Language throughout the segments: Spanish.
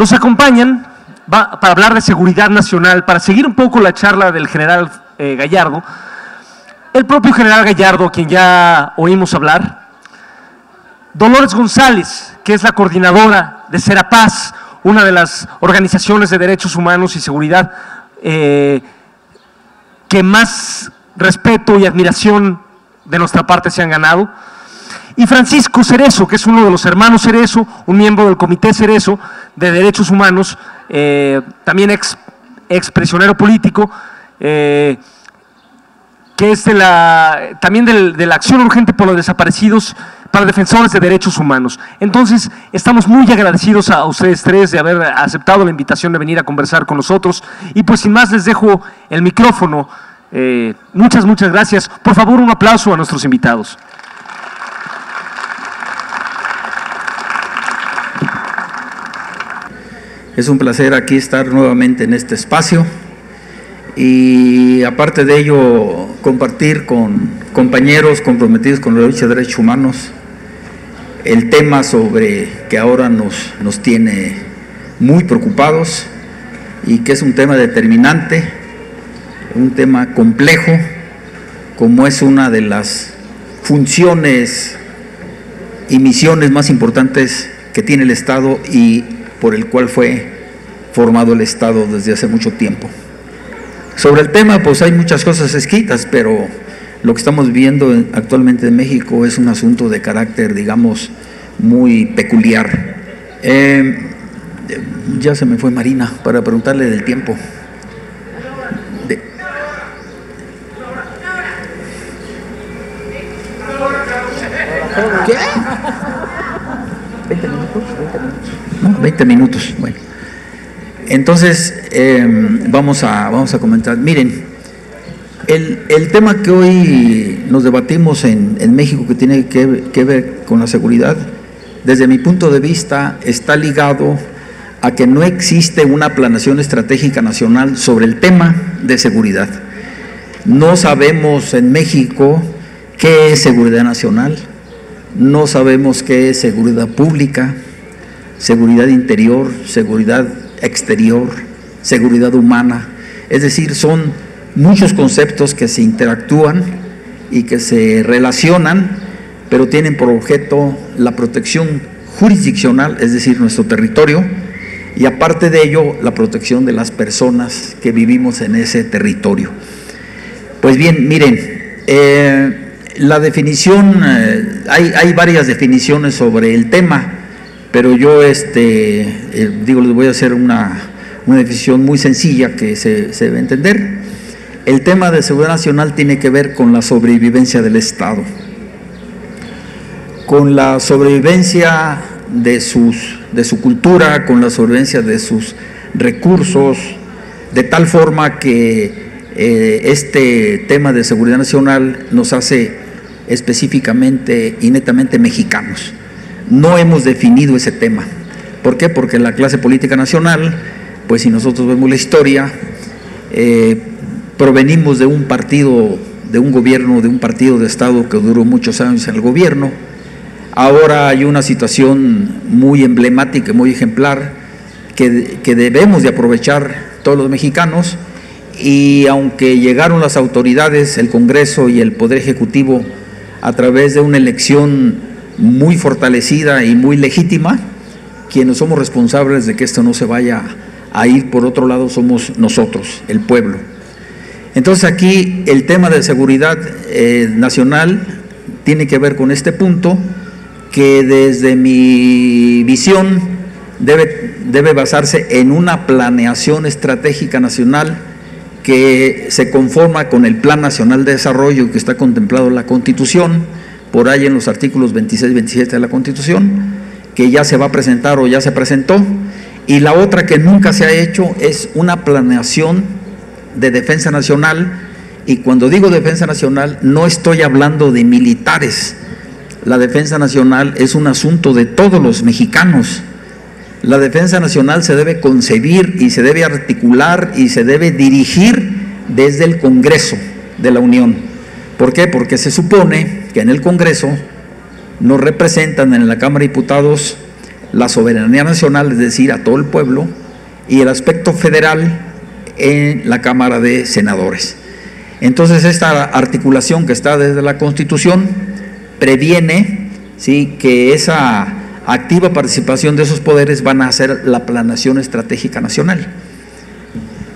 Nos acompañan para hablar de seguridad nacional, para seguir un poco la charla del general Gallardo, el propio general Gallardo, a quien ya oímos hablar, Dolores González, que es la coordinadora de Serapaz, una de las organizaciones de derechos humanos y seguridad que más respeto y admiración de nuestra parte se han ganado, y Francisco Cerezo, que es uno de los hermanos Cerezo, un miembro del Comité Cerezo de Derechos Humanos, también ex prisionero político, que es también de la acción urgente por los desaparecidos, para defensores de derechos humanos. Entonces, estamos muy agradecidos a ustedes tres de haber aceptado la invitación de venir a conversar con nosotros, y pues sin más les dejo el micrófono. Muchas gracias. Por favor, un aplauso a nuestros invitados. Es un placer aquí estar nuevamente en este espacio y aparte de ello compartir con compañeros comprometidos con la lucha de derechos humanos el tema sobre que ahora nos tiene muy preocupados y que es un tema determinante, un tema complejo, como es una de las funciones y misiones más importantes que tiene el Estado y por el cual fue formado el Estado desde hace mucho tiempo. Sobre el tema, pues hay muchas cosas escritas, pero lo que estamos viendo actualmente en México es un asunto de carácter, digamos, muy peculiar. Ya se me fue Marina para preguntarle del tiempo. ¿Qué? 20 minutos. No, 20 minutos. Bueno, entonces vamos a comentar. Miren, el tema que hoy nos debatimos en México, que tiene que ver con la seguridad, desde mi punto de vista está ligado a que no existe una planeación estratégica nacional sobre el tema de seguridad. No sabemos en México qué es seguridad nacional, no sabemos qué es seguridad pública, seguridad interior, seguridad exterior, seguridad humana. Es decir, son muchos conceptos que se interactúan y que se relacionan, pero tienen por objeto la protección jurisdiccional, es decir, nuestro territorio, y aparte de ello, la protección de las personas que vivimos en ese territorio. Pues bien, miren, la definición, hay varias definiciones sobre el tema, pero yo les voy a hacer una definición muy sencilla que se debe entender. El tema de seguridad nacional tiene que ver con la sobrevivencia del Estado, con la sobrevivencia de su cultura, con la sobrevivencia de sus recursos, de tal forma que este tema de seguridad nacional nos hace específicamente y netamente mexicanos. No hemos definido ese tema. ¿Por qué? Porque la clase política nacional, pues si nosotros vemos la historia, provenimos de un partido, de un gobierno, de un partido de Estado que duró muchos años en el gobierno. Ahora hay una situación muy emblemática, muy ejemplar, que debemos de aprovechar todos los mexicanos, y aunque llegaron las autoridades, el Congreso y el Poder Ejecutivo, a través de una elección muy fortalecida y muy legítima, quienes somos responsables de que esto no se vaya a ir por otro lado somos nosotros, el pueblo. Entonces aquí el tema de seguridad nacional tiene que ver con este punto, que desde mi visión debe basarse en una planeación estratégica nacional que se conforma con el Plan Nacional de Desarrollo que está contemplado en la Constitución, por ahí en los artículos 26 y 27 de la Constitución, que ya se va a presentar o ya se presentó, y la otra que nunca se ha hecho es una planeación de defensa nacional, y cuando digo defensa nacional no estoy hablando de militares. La defensa nacional es un asunto de todos los mexicanos. La defensa nacional se debe concebir y se debe articular y se debe dirigir desde el Congreso de la Unión. ¿Por qué? Porque se supone que en el Congreso nos representan en la Cámara de Diputados la soberanía nacional, es decir, a todo el pueblo, y el aspecto federal en la Cámara de Senadores. Entonces, esta articulación que está desde la Constitución previene, ¿sí?, que esa activa participación de esos poderes van a hacer la planeación estratégica nacional.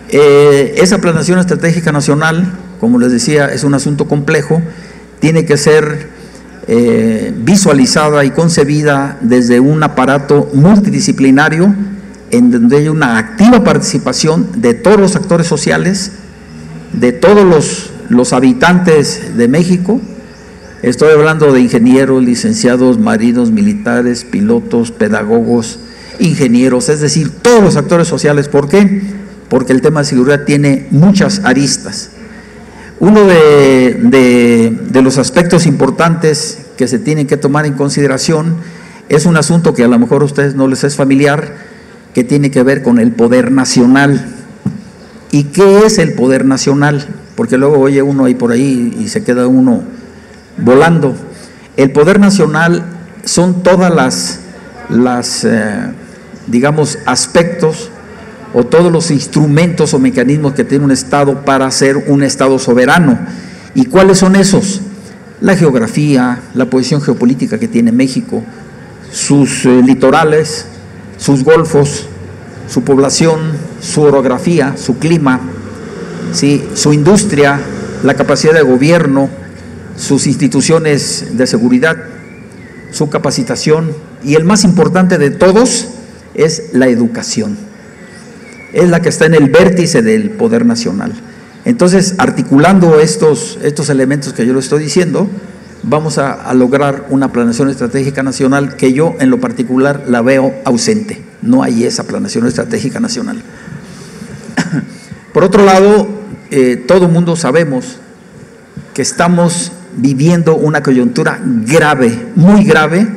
Esa planeación estratégica nacional, como les decía, es un asunto complejo, tiene que ser visualizada y concebida desde un aparato multidisciplinario en donde hay una activa participación de todos los actores sociales, de todos los habitantes de México. Estoy hablando de ingenieros, licenciados, marinos, militares, pilotos, pedagogos, ingenieros, es decir, todos los actores sociales. ¿Por qué? Porque el tema de seguridad tiene muchas aristas. Uno de los aspectos importantes que se tienen que tomar en consideración es un asunto que a lo mejor a ustedes no les es familiar, que tiene que ver con el poder nacional. ¿Y qué es el poder nacional? Porque luego oye uno ahí por ahí y se queda uno volando. El poder nacional son todas digamos, aspectos o todos los instrumentos o mecanismos que tiene un Estado para ser un Estado soberano. ¿Y cuáles son esos? La geografía, la posición geopolítica que tiene México, sus litorales, sus golfos, su población, su orografía, su clima, ¿sí?, su industria, la capacidad de gobierno, sus instituciones de seguridad, su capacitación, y el más importante de todos es la educación. Es la que está en el vértice del poder nacional. Entonces, articulando estos elementos que yo le estoy diciendo, vamos a lograr una planeación estratégica nacional que yo en lo particular la veo ausente. No hay esa planeación estratégica nacional. Por otro lado, todo mundo sabemos que estamos viviendo una coyuntura grave, muy grave,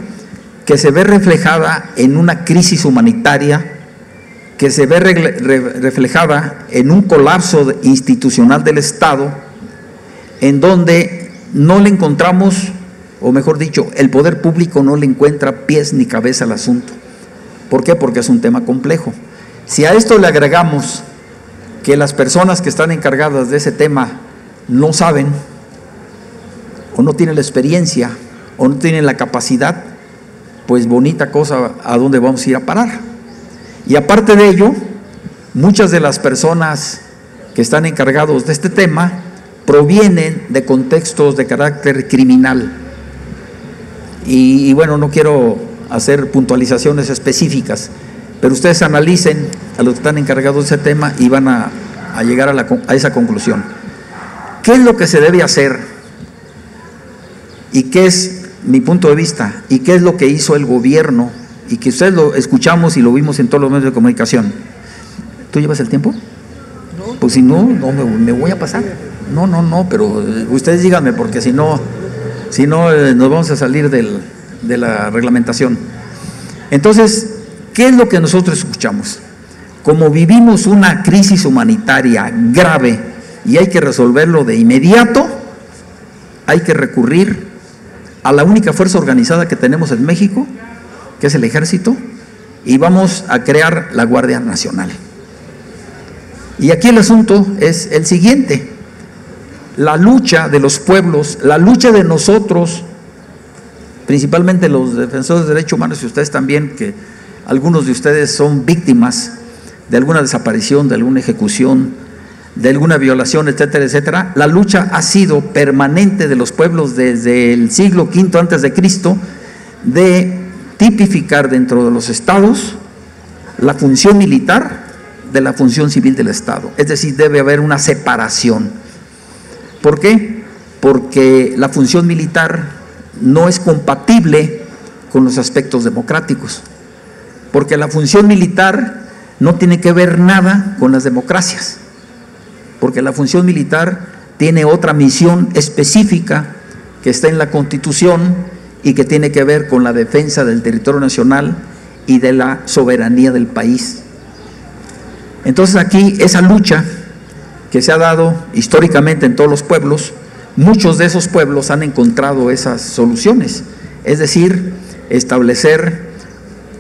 que se ve reflejada en una crisis humanitaria, que se ve reflejada en un colapso institucional del Estado, en donde no le encontramos, o mejor dicho, el poder público no le encuentra pies ni cabeza al asunto. ¿Por qué? Porque es un tema complejo. Si a esto le agregamos que las personas que están encargadas de ese tema no saben, o no tienen la experiencia, o no tienen la capacidad, pues bonita cosa a dónde vamos a ir a parar. Y aparte de ello, muchas de las personas que están encargados de este tema provienen de contextos de carácter criminal. Y bueno, no quiero hacer puntualizaciones específicas, pero ustedes analicen a los que están encargados de ese tema y van a llegar a esa conclusión. ¿Qué es lo que se debe hacer? ¿Y qué es mi punto de vista? ¿Y qué es lo que hizo el gobierno? Y que ustedes lo escuchamos y lo vimos en todos los medios de comunicación. ¿Tú llevas el tiempo? No. Pues si no, me voy a pasar. No, pero ustedes díganme, porque si no nos vamos a salir de la reglamentación. Entonces, ¿qué es lo que nosotros escuchamos? Como vivimos una crisis humanitaria grave y hay que resolverlo de inmediato, hay que recurrir a la única fuerza organizada que tenemos en México, que es el Ejército, y vamos a crear la Guardia Nacional. Y aquí el asunto es el siguiente: la lucha de los pueblos, la lucha de nosotros, principalmente los defensores de derechos humanos, y ustedes también, que algunos de ustedes son víctimas de alguna desaparición, de alguna ejecución, de alguna violación, etcétera, etcétera. La lucha ha sido permanente de los pueblos desde el siglo V antes de Cristo, de tipificar dentro de los estados la función militar de la función civil del Estado. Es decir, debe haber una separación. ¿Por qué? Porque la función militar no es compatible con los aspectos democráticos, porque la función militar no tiene que ver nada con las democracias, porque la función militar tiene otra misión específica que está en la Constitución y que tiene que ver con la defensa del territorio nacional y de la soberanía del país. Entonces aquí esa lucha que se ha dado históricamente en todos los pueblos, muchos de esos pueblos han encontrado esas soluciones, es decir, establecer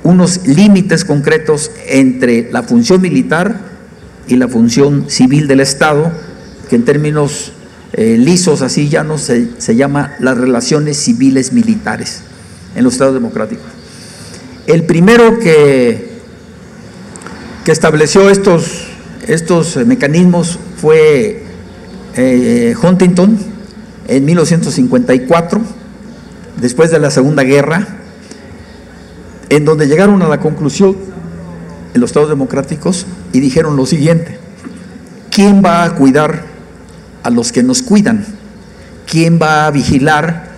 unos límites concretos entre la función militar y la función civil del Estado, que en términos lisos, así llanos, se llama las relaciones civiles militares en los Estados democráticos. El primero que estableció estos mecanismos fue Huntington en 1954, después de la Segunda Guerra, en donde llegaron a la conclusión en los Estados democráticos y dijeron lo siguiente: ¿quién va a cuidar a los que nos cuidan? ¿Quién va a vigilar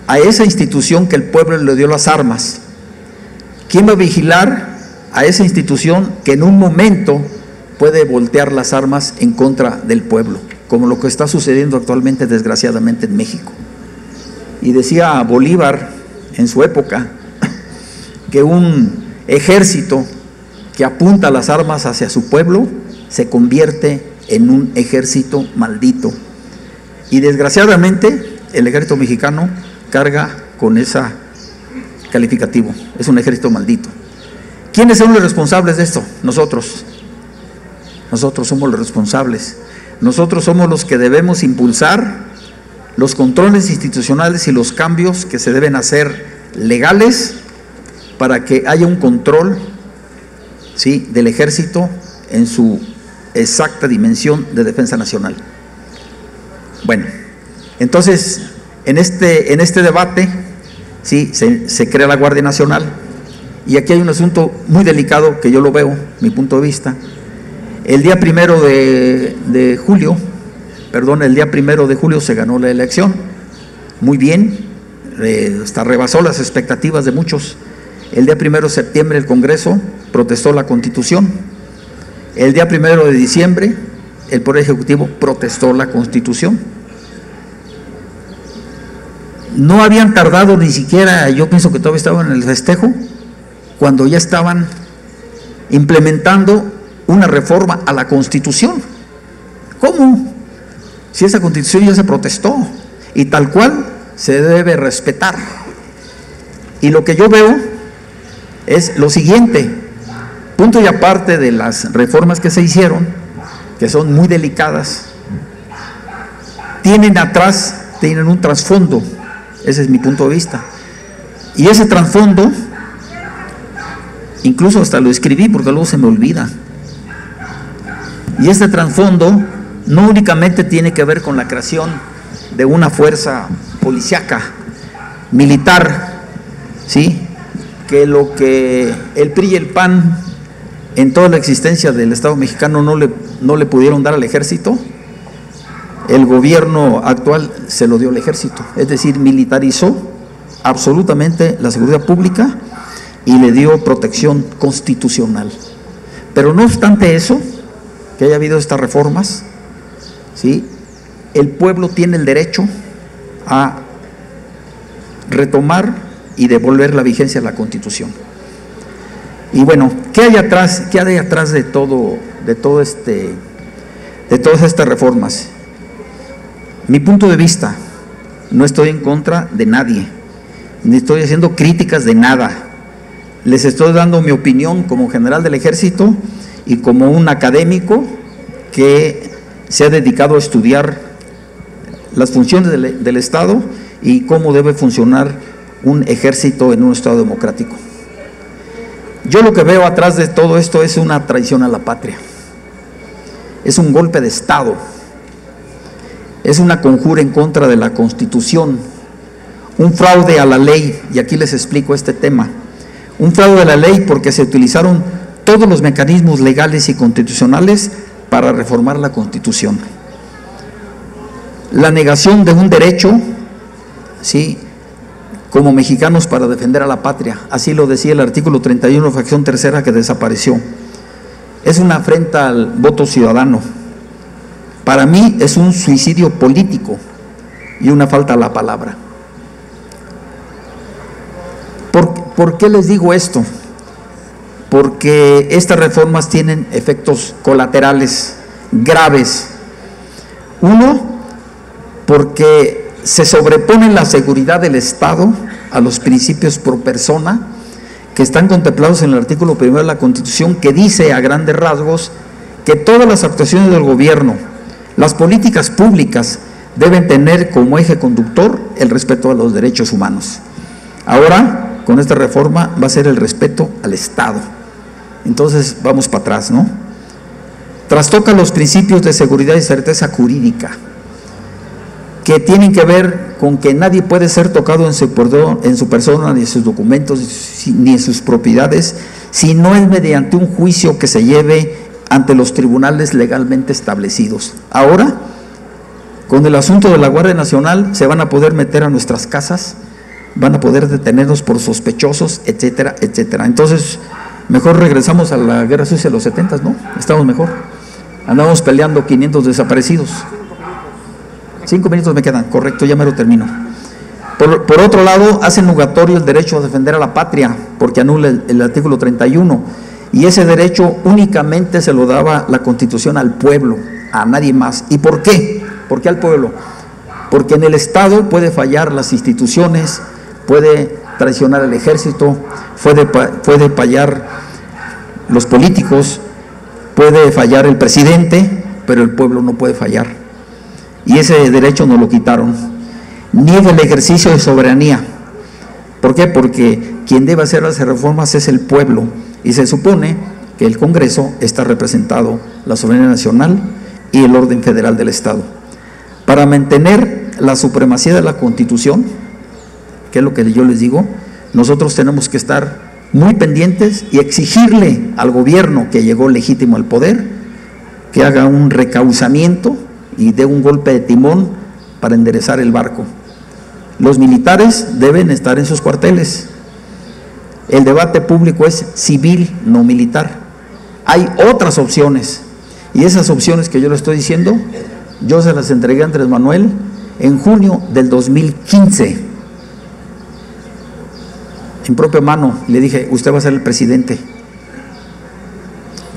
a esa institución que el pueblo le dio las armas? ¿Quién va a vigilar a esa institución que en un momento puede voltear las armas en contra del pueblo, como lo que está sucediendo actualmente, desgraciadamente, en México? Y decía Bolívar en su época que un ejército que apunta las armas hacia su pueblo se convierte en un ejército maldito. Y desgraciadamente el ejército mexicano carga con ese calificativo: es un ejército maldito. ¿Quiénes son los responsables de esto? Nosotros. Nosotros somos los responsables. Nosotros somos los que debemos impulsar los controles institucionales y los cambios que se deben hacer legales para que haya un control, ¿sí?, del ejército en su exacta dimensión de defensa nacional. Bueno, entonces en este debate, sí, se crea la Guardia Nacional, y aquí hay un asunto muy delicado que yo lo veo, mi punto de vista. El día 1 de julio se ganó la elección, muy bien, hasta rebasó las expectativas de muchos. El día 1 de septiembre el Congreso protestó la Constitución. El día 1 de diciembre el Poder Ejecutivo protestó la Constitución. No habían tardado ni siquiera, yo pienso que todavía estaban en el festejo, cuando ya estaban implementando una reforma a la Constitución. ¿Cómo? Si esa Constitución ya se protestó y tal cual se debe respetar. Y lo que yo veo es lo siguiente: punto y aparte de las reformas que se hicieron, que son muy delicadas, tienen un trasfondo. Ese es mi punto de vista. Y ese trasfondo, incluso hasta lo escribí porque luego se me olvida. Y este trasfondo no únicamente tiene que ver con la creación de una fuerza policíaca, militar, ¿sí?, que lo que el PRI y el PAN en toda la existencia del Estado mexicano no le pudieron dar al ejército, el gobierno actual se lo dio al ejército. Es decir, militarizó absolutamente la seguridad pública y le dio protección constitucional. Pero no obstante eso, que haya habido estas reformas, ¿sí?, el pueblo tiene el derecho a retomar y devolver la vigencia de la Constitución. Y bueno, ¿qué hay atrás de todas estas reformas? Mi punto de vista: no estoy en contra de nadie, ni estoy haciendo críticas de nada. Les estoy dando mi opinión como general del ejército y como un académico que se ha dedicado a estudiar las funciones del Estado y cómo debe funcionar un ejército en un Estado democrático. Yo lo que veo atrás de todo esto es una traición a la patria, es un golpe de Estado, es una conjura en contra de la Constitución, un fraude a la ley. Y aquí les explico este tema: un fraude a la ley porque se utilizaron todos los mecanismos legales y constitucionales para reformar la Constitución. La negación de un derecho, ¿sí?, como mexicanos para defender a la patria, así lo decía el artículo 31, fracción tercera, que desapareció. Es una afrenta al voto ciudadano. Para mí es un suicidio político y una falta a la palabra. ¿Por qué les digo esto? Porque estas reformas tienen efectos colaterales graves. Uno, porque se sobrepone la seguridad del Estado a los principios pro persona que están contemplados en el artículo 1 de la Constitución, que dice a grandes rasgos que todas las actuaciones del gobierno, las políticas públicas, deben tener como eje conductor el respeto a los derechos humanos. Ahora, con esta reforma, va a ser el respeto al Estado. Entonces, vamos para atrás, ¿no? Trastoca los principios de seguridad y certeza jurídica, que tienen que ver con que nadie puede ser tocado en su persona, ni en sus documentos, ni en sus propiedades, si no es mediante un juicio que se lleve ante los tribunales legalmente establecidos. Ahora, con el asunto de la Guardia Nacional, se van a poder meter a nuestras casas, van a poder detenernos por sospechosos, etcétera, etcétera. Entonces, mejor regresamos a la guerra sucia de los 70, ¿no? Estamos mejor. Andamos peleando 500 desaparecidos. 5 minutos me quedan, correcto, ya me lo termino. Por otro lado, hacen nugatorio el derecho a defender a la patria, porque anula el artículo 31, y ese derecho únicamente se lo daba la Constitución al pueblo, a nadie más. ¿Y por qué? ¿Por qué al pueblo? Porque en el Estado puede fallar las instituciones, puede traicionar el ejército, puede fallar los políticos, puede fallar el presidente, pero el pueblo no puede fallar. Y ese derecho nos lo quitaron. Niega el ejercicio de soberanía. ¿Por qué? Porque quien debe hacer las reformas es el pueblo, y se supone que el Congreso está representado la soberanía nacional y el orden federal del Estado. Para mantener la supremacía de la Constitución, que es lo que yo les digo, nosotros tenemos que estar muy pendientes y exigirle al gobierno que llegó legítimo al poder que haga un recauzamiento y dé un golpe de timón para enderezar el barco. Los militares deben estar en sus cuarteles. El debate público es civil, no militar. Hay otras opciones, y esas opciones que yo le estoy diciendo, yo se las entregué a Andrés Manuel en junio del 2015. En propia mano le dije, usted va a ser el presidente,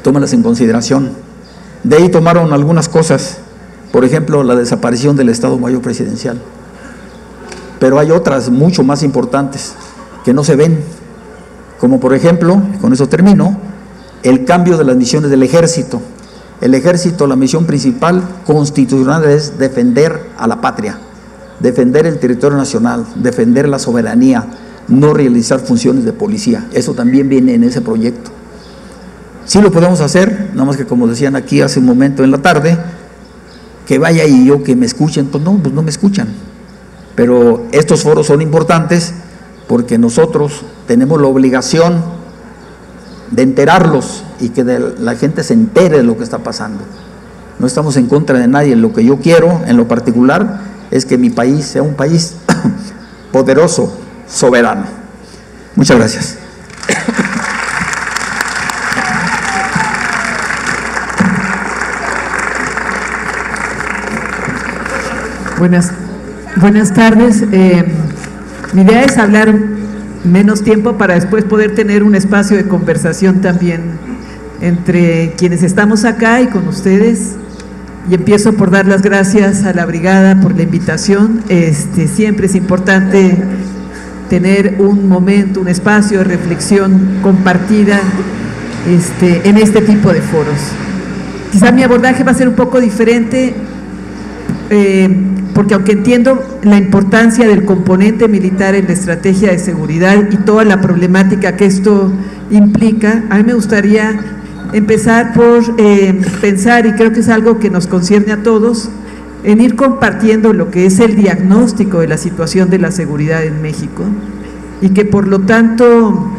tómalas en consideración. De ahí tomaron algunas cosas, por ejemplo, la desaparición del Estado Mayor Presidencial. Pero hay otras mucho más importantes que no se ven, como por ejemplo, con eso termino, el cambio de las misiones del ejército. El ejército, la misión principal constitucional es defender a la patria, defender el territorio nacional, defender la soberanía, no realizar funciones de policía. Eso también viene en ese proyecto. Sí lo podemos hacer, nada más que como decían aquí hace un momento en la tarde, que vaya y yo que me escuchen, pues no me escuchan. Pero estos foros son importantes porque nosotros tenemos la obligación de enterarlos y que la gente se entere de lo que está pasando. No estamos en contra de nadie. Lo que yo quiero, en lo particular, es que mi país sea un país poderoso, soberano. Muchas gracias. Buenas tardes. Mi idea es hablar menos tiempo para después poder tener un espacio de conversación también entre quienes estamos acá y con ustedes. Y empiezo por dar las gracias a la brigada por la invitación. Siempre es importante tener un momento, un espacio de reflexión compartida en este tipo de foros. Quizá mi abordaje va a ser un poco diferente, porque aunque entiendo la importancia del componente militar en la estrategia de seguridad y toda la problemática que esto implica, a mí me gustaría empezar por pensar, y creo que es algo que nos concierne a todos, en ir compartiendo lo que es el diagnóstico de la situación de la seguridad en México, y que por lo tanto,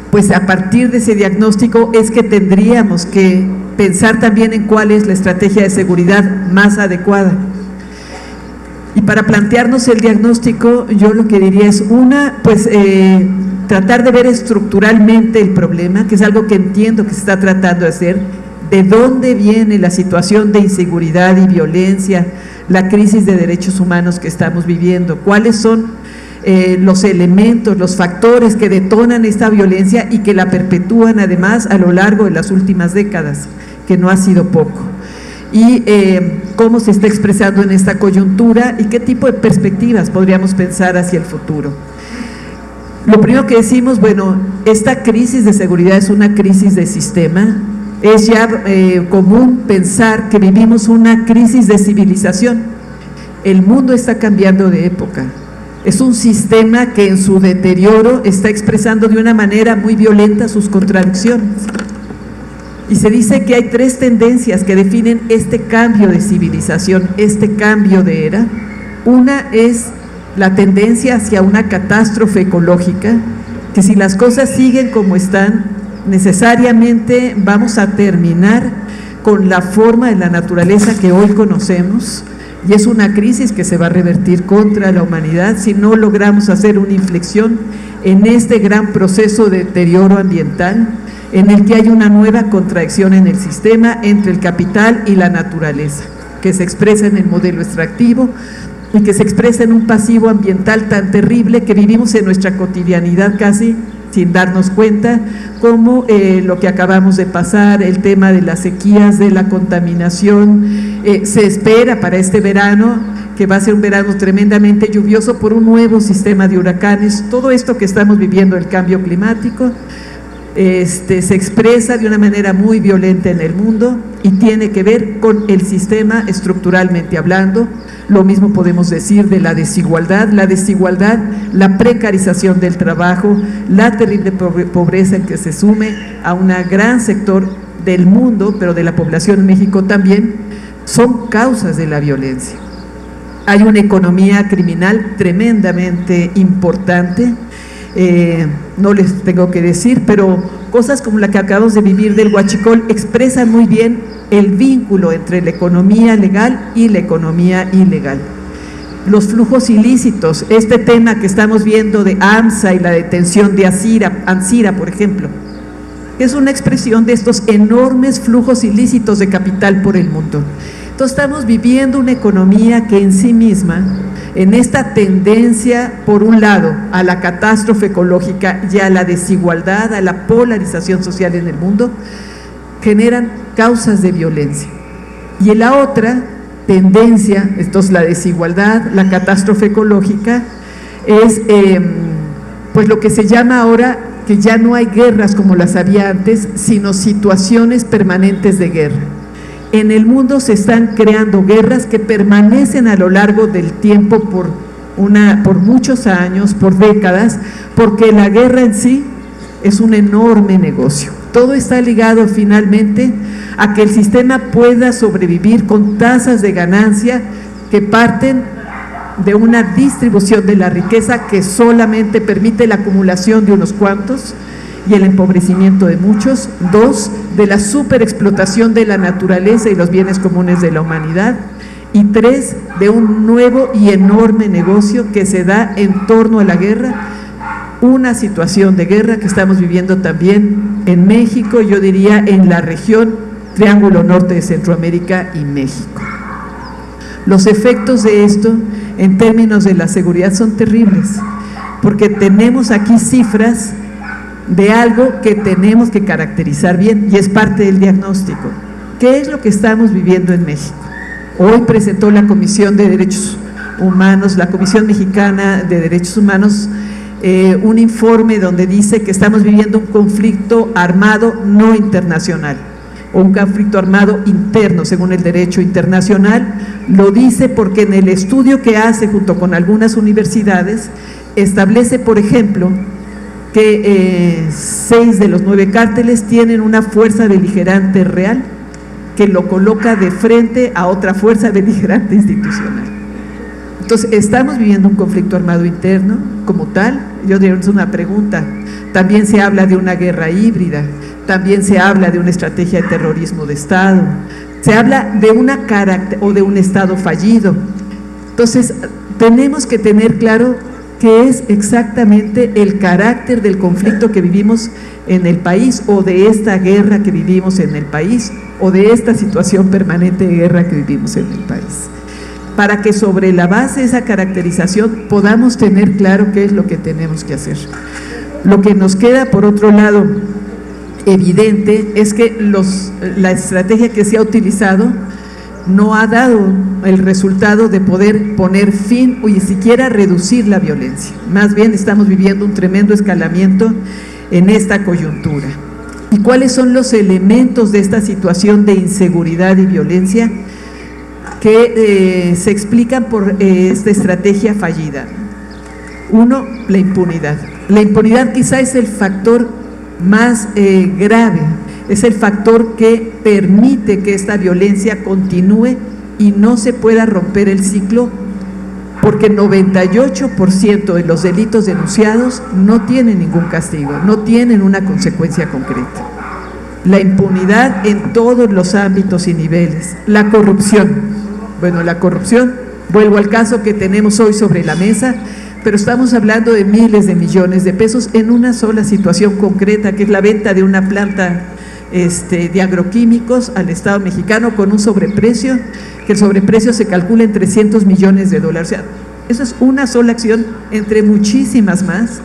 pues a partir de ese diagnóstico es que tendríamos que pensar también en cuál es la estrategia de seguridad más adecuada. Y para plantearnos el diagnóstico, yo lo que diría es tratar de ver estructuralmente el problema, que es algo que entiendo que se está tratando de hacer, de dónde viene la situación de inseguridad y violencia, la crisis de derechos humanos que estamos viviendo, cuáles son los elementos, los factores que detonan esta violencia y que la perpetúan además a lo largo de las últimas décadas, que no ha sido poco. Y cómo se está expresando en esta coyuntura y qué tipo de perspectivas podríamos pensar hacia el futuro. Lo primero que decimos, bueno, esta crisis de seguridad es una crisis de sistema. Es ya común pensar que vivimos una crisis de civilización. El mundo está cambiando de época. Es un sistema que en su deterioro está expresando de una manera muy violenta sus contradicciones. Y se dice que hay tres tendencias que definen este cambio de civilización, este cambio de era. Una es la tendencia hacia una catástrofe ecológica, que si las cosas siguen como están, necesariamente vamos a terminar con la forma de la naturaleza que hoy conocemos, y es una crisis que se va a revertir contra la humanidad si no logramos hacer una inflexión en este gran proceso de deterioro ambiental, en el que hay una nueva contradicción en el sistema entre el capital y la naturaleza, que se expresa en el modelo extractivo y que se expresa en un pasivo ambiental tan terrible que vivimos en nuestra cotidianidad casi sin darnos cuenta, como lo que acabamos de pasar, el tema de las sequías, de la contaminación. Se espera para este verano, que va a ser un verano tremendamente lluvioso por un nuevo sistema de huracanes. Todo esto que estamos viviendo, el cambio climático, se expresa de una manera muy violenta en el mundo y tiene que ver con el sistema estructuralmente hablando. Lo mismo podemos decir de la desigualdad, la precarización del trabajo, la terrible pobreza en que se sume a un gran sector del mundo, pero de la población en México también, son causas de la violencia. Hay una economía criminal tremendamente importante. No les tengo que decir, pero cosas como la que acabamos de vivir del huachicol expresan muy bien el vínculo entre la economía legal y la economía ilegal. Los flujos ilícitos, este tema que estamos viendo de AMSA y la detención de Ansira, por ejemplo, es una expresión de estos enormes flujos ilícitos de capital por el mundo. Entonces estamos viviendo una economía que en sí misma, en esta tendencia, por un lado, a la catástrofe ecológica y a la desigualdad, a la polarización social en el mundo, generan causas de violencia. Y en la otra tendencia, esto es la desigualdad, la catástrofe ecológica, es pues lo que se llama ahora que ya no hay guerras como las había antes, sino situaciones permanentes de guerra. En el mundo se están creando guerras que permanecen a lo largo del tiempo por muchos años, por décadas, porque la guerra en sí es un enorme negocio. Todo está ligado finalmente a que el sistema pueda sobrevivir con tasas de ganancia que parten de una distribución de la riqueza que solamente permite la acumulación de unos cuantos y el empobrecimiento de muchos. Dos, de la superexplotación de la naturaleza y los bienes comunes de la humanidad. Y tres, de un nuevo y enorme negocio que se da en torno a la guerra, una situación de guerra que estamos viviendo también en México, yo diría en la región Triángulo Norte de Centroamérica y México. Los efectos de esto en términos de la seguridad son terribles, porque tenemos aquí cifras de algo que tenemos que caracterizar bien y es parte del diagnóstico. ¿Qué es lo que estamos viviendo en México? Hoy presentó la Comisión de Derechos Humanos, la Comisión Mexicana de Derechos Humanos, un informe donde dice que estamos viviendo un conflicto armado no internacional o un conflicto armado interno según el derecho internacional. Lo dice porque en el estudio que hace junto con algunas universidades establece, por ejemplo, que 6 de los 9 cárteles tienen una fuerza beligerante real que lo coloca de frente a otra fuerza beligerante institucional. Entonces, ¿estamos viviendo un conflicto armado interno como tal? Yo diría, es una pregunta. También se habla de una guerra híbrida, también se habla de una estrategia de terrorismo de Estado, se habla de de un Estado fallido. Entonces, tenemos que tener claro qué es exactamente el carácter del conflicto que vivimos en el país, o de esta guerra que vivimos en el país, o de esta situación permanente de guerra que vivimos en el país, para que sobre la base de esa caracterización podamos tener claro qué es lo que tenemos que hacer. Lo que nos queda, por otro lado, evidente es que la estrategia que se ha utilizado no ha dado el resultado de poder poner fin o ni siquiera reducir la violencia. Más bien estamos viviendo un tremendo escalamiento en esta coyuntura. ¿Y cuáles son los elementos de esta situación de inseguridad y violencia que se explican por esta estrategia fallida? Uno, la impunidad. La impunidad quizá es el factor más grave, es el factor que permite que esta violencia continúe y no se pueda romper el ciclo, porque el 98% de los delitos denunciados no tienen ningún castigo, no tienen una consecuencia concreta. La impunidad en todos los ámbitos y niveles. La corrupción. Bueno, la corrupción, vuelvo al caso que tenemos hoy sobre la mesa, pero estamos hablando de miles de millones de pesos en una sola situación concreta, que es la venta de una planta de agroquímicos al Estado mexicano con un sobreprecio, que el sobreprecio se calcula en $300 millones. O sea, eso es una sola acción entre muchísimas más,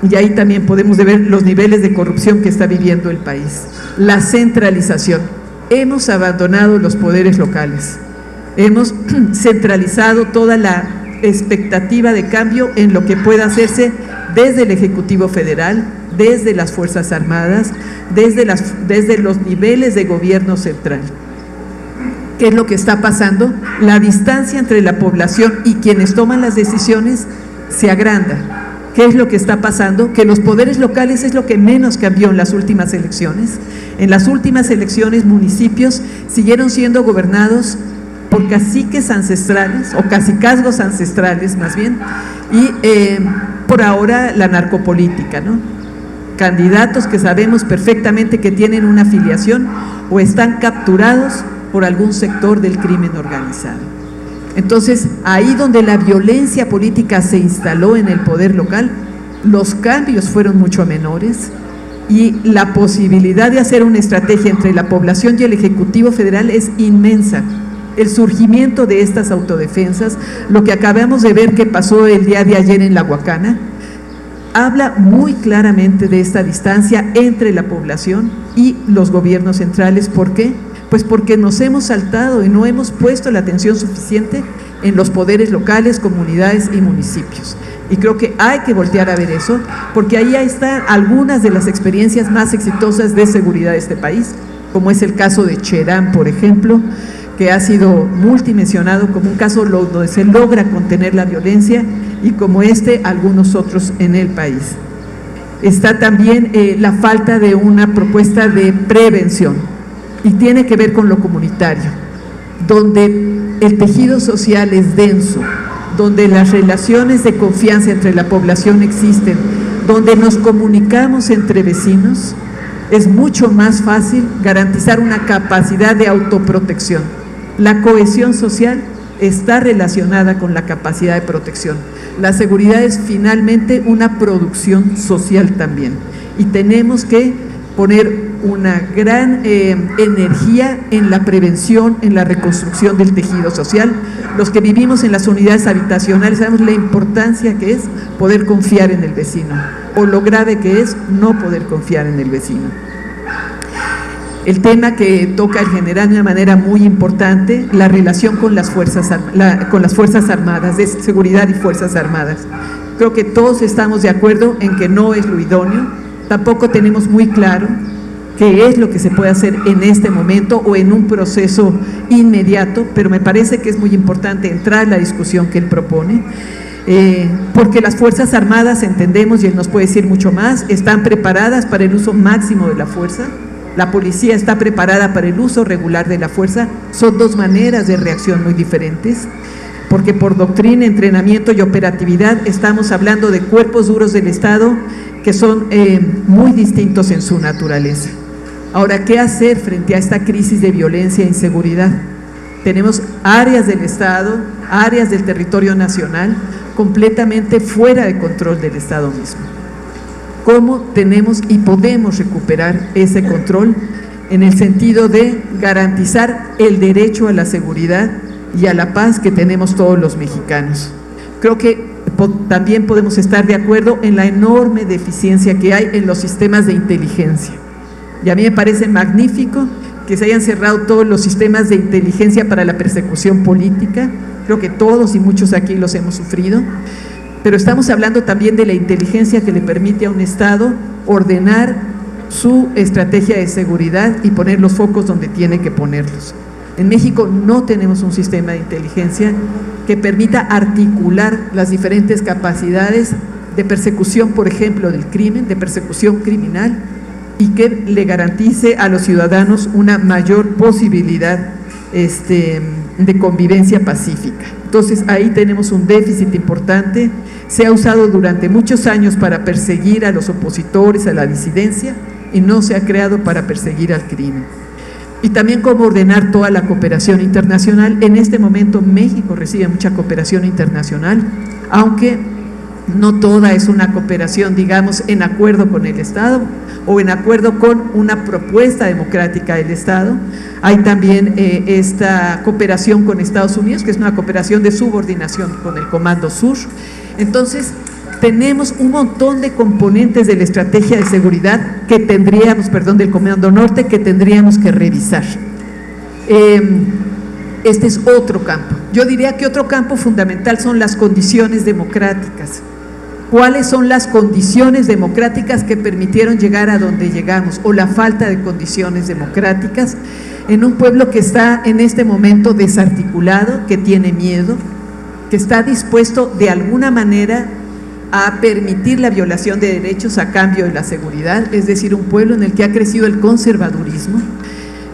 y ahí también podemos ver los niveles de corrupción que está viviendo el país. La centralización. Hemos abandonado los poderes locales, hemos centralizado toda la expectativa de cambio en lo que pueda hacerse desde el Ejecutivo Federal, desde las Fuerzas Armadas, desde los niveles de gobierno central. ¿Qué es lo que está pasando? La distancia entre la población y quienes toman las decisiones se agranda. ¿Qué es lo que está pasando? Que los poderes locales es lo que menos cambió en las últimas elecciones. En las últimas elecciones, municipios siguieron siendo gobernados por caciques ancestrales, o cacicazgos ancestrales más bien, y por ahora la narcopolítica, ¿no? Candidatos que sabemos perfectamente que tienen una afiliación o están capturados por algún sector del crimen organizado. Entonces, ahí donde la violencia política se instaló en el poder local, los cambios fueron mucho menores, y la posibilidad de hacer una estrategia entre la población y el Ejecutivo Federal es inmensa. El surgimiento de estas autodefensas, lo que acabamos de ver que pasó el día de ayer en La Huacana, habla muy claramente de esta distancia entre la población y los gobiernos centrales. ¿Por qué? Pues porque nos hemos saltado y no hemos puesto la atención suficiente en los poderes locales, comunidades y municipios. Y creo que hay que voltear a ver eso, porque ahí están algunas de las experiencias más exitosas de seguridad de este país, como es el caso de Cherán, por ejemplo, que ha sido multimensionado como un caso donde se logra contener la violencia, y como algunos otros en el país. Está también la falta de una propuesta de prevención, y tiene que ver con lo comunitario, donde el tejido social es denso, donde las relaciones de confianza entre la población existen, donde nos comunicamos entre vecinos, es mucho más fácil garantizar una capacidad de autoprotección. La cohesión social está relacionada con la capacidad de protección. La seguridad es finalmente una producción social también, y tenemos que poner una gran energía en la prevención, en la reconstrucción del tejido social. Los que vivimos en las unidades habitacionales sabemos la importancia que es poder confiar en el vecino, o lo grave que es no poder confiar en el vecino. El tema que toca el general de una manera muy importante, la relación con las Fuerzas Armadas, de seguridad y Fuerzas Armadas. Creo que todos estamos de acuerdo en que no es lo idóneo, tampoco tenemos muy claro qué es lo que se puede hacer en este momento o en un proceso inmediato, pero me parece que es muy importante entrar en la discusión que él propone, porque las Fuerzas Armadas, entendemos, y él nos puede decir mucho más, están preparadas para el uso máximo de la fuerza. La policía está preparada para el uso regular de la fuerza. Son dos maneras de reacción muy diferentes, porque por doctrina, entrenamiento y operatividad estamos hablando de cuerpos duros del Estado que son muy distintos en su naturaleza. Ahora, ¿qué hacer frente a esta crisis de violencia e inseguridad? Tenemos áreas del Estado, áreas del territorio nacional completamente fuera de control del Estado mismo. ¿Cómo tenemos y podemos recuperar ese control en el sentido de garantizar el derecho a la seguridad y a la paz que tenemos todos los mexicanos? Creo que también podemos estar de acuerdo en la enorme deficiencia que hay en los sistemas de inteligencia. Y a mí me parece magnífico que se hayan cerrado todos los sistemas de inteligencia para la persecución política. Creo que todos y muchos aquí los hemos sufrido, pero estamos hablando también de la inteligencia que le permite a un Estado ordenar su estrategia de seguridad y poner los focos donde tiene que ponerlos. En México no tenemos un sistema de inteligencia que permita articular las diferentes capacidades de persecución, por ejemplo, del crimen, de persecución criminal, y que le garantice a los ciudadanos una mayor posibilidad de convivencia pacífica. Entonces ahí tenemos un déficit importante. Se ha usado durante muchos años para perseguir a los opositores, a la disidencia, y no se ha creado para perseguir al crimen. Y también cómo ordenar toda la cooperación internacional. En este momento México recibe mucha cooperación internacional, aunque no toda es una cooperación, digamos, en acuerdo con el Estado o en acuerdo con una propuesta democrática del Estado. Hay también esta cooperación con Estados Unidos, que es una cooperación de subordinación con el Comando Sur. Entonces, tenemos un montón de componentes de la estrategia de seguridad que tendríamos, del Comando Norte, que tendríamos que revisar. Este es otro campo. Yo diría que otro campo fundamental son las condiciones democráticas. ¿Cuáles son las condiciones democráticas que permitieron llegar a donde llegamos, o la falta de condiciones democráticas en un pueblo que está en este momento desarticulado, que tiene miedo, que está dispuesto de alguna manera a permitir la violación de derechos a cambio de la seguridad? Es decir, un pueblo en el que ha crecido el conservadurismo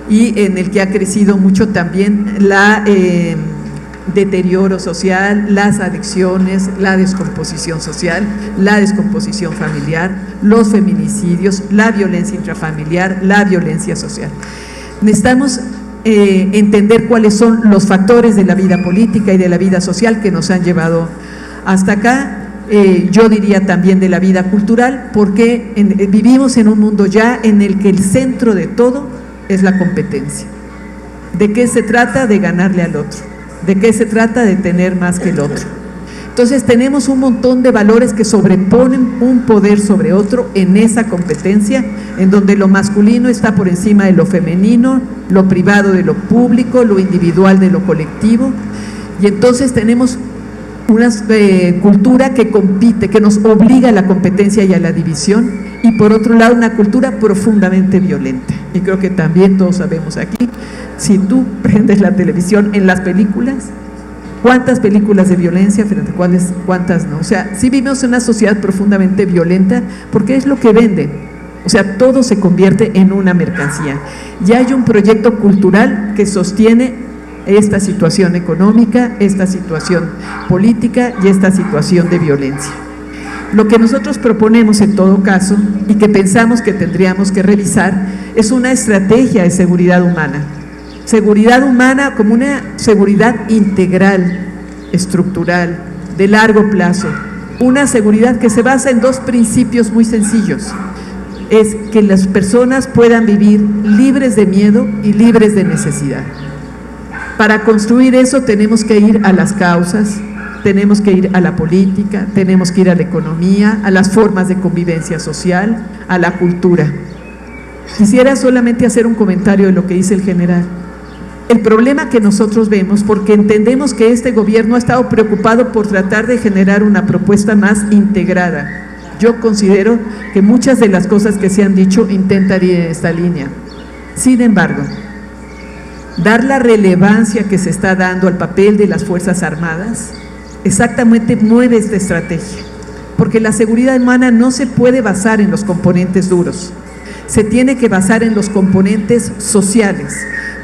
y en el que ha crecido mucho también la deterioro social, las adicciones, la descomposición social, la descomposición familiar, los feminicidios, la violencia intrafamiliar, la violencia social. Necesitamos entender cuáles son los factores de la vida política y de la vida social que nos han llevado hasta acá. Yo diría también de la vida cultural, porque vivimos en un mundo ya en el que el centro de todo es la competencia. ¿De qué se trata? De ganarle al otro. ¿De qué se trata? De tener más que el otro. Entonces tenemos un montón de valores que sobreponen un poder sobre otro en esa competencia, en donde lo masculino está por encima de lo femenino, lo privado de lo público, lo individual de lo colectivo, y entonces tenemos una cultura que compite, que nos obliga a la competencia y a la división, y por otro lado una cultura profundamente violenta. Y creo que también todos sabemos aquí, si tú prendes la televisión, en las películas, ¿cuántas películas de violencia frente a cuántas no? O sea, sí vivimos en una sociedad profundamente violenta porque es lo que vende. O sea, todo se convierte en una mercancía. Ya hay un proyecto cultural que sostiene esta situación económica, esta situación política y esta situación de violencia. Lo que nosotros proponemos en todo caso, y que pensamos que tendríamos que revisar, es una estrategia de seguridad humana. Seguridad humana como una seguridad integral, estructural, de largo plazo. Una seguridad que se basa en dos principios muy sencillos. Es que las personas puedan vivir libres de miedo y libres de necesidad. Para construir eso tenemos que ir a las causas, tenemos que ir a la política, tenemos que ir a la economía, a las formas de convivencia social, a la cultura. Quisiera solamente hacer un comentario de lo que dice el general. El problema que nosotros vemos, porque entendemos que este gobierno ha estado preocupado por tratar de generar una propuesta más integrada. Yo considero que muchas de las cosas que se han dicho intentan ir en esta línea. Sin embargo, dar la relevancia que se está dando al papel de las Fuerzas Armadas exactamente mueve esta estrategia, porque la seguridad humana no se puede basar en los componentes duros, se tiene que basar en los componentes sociales,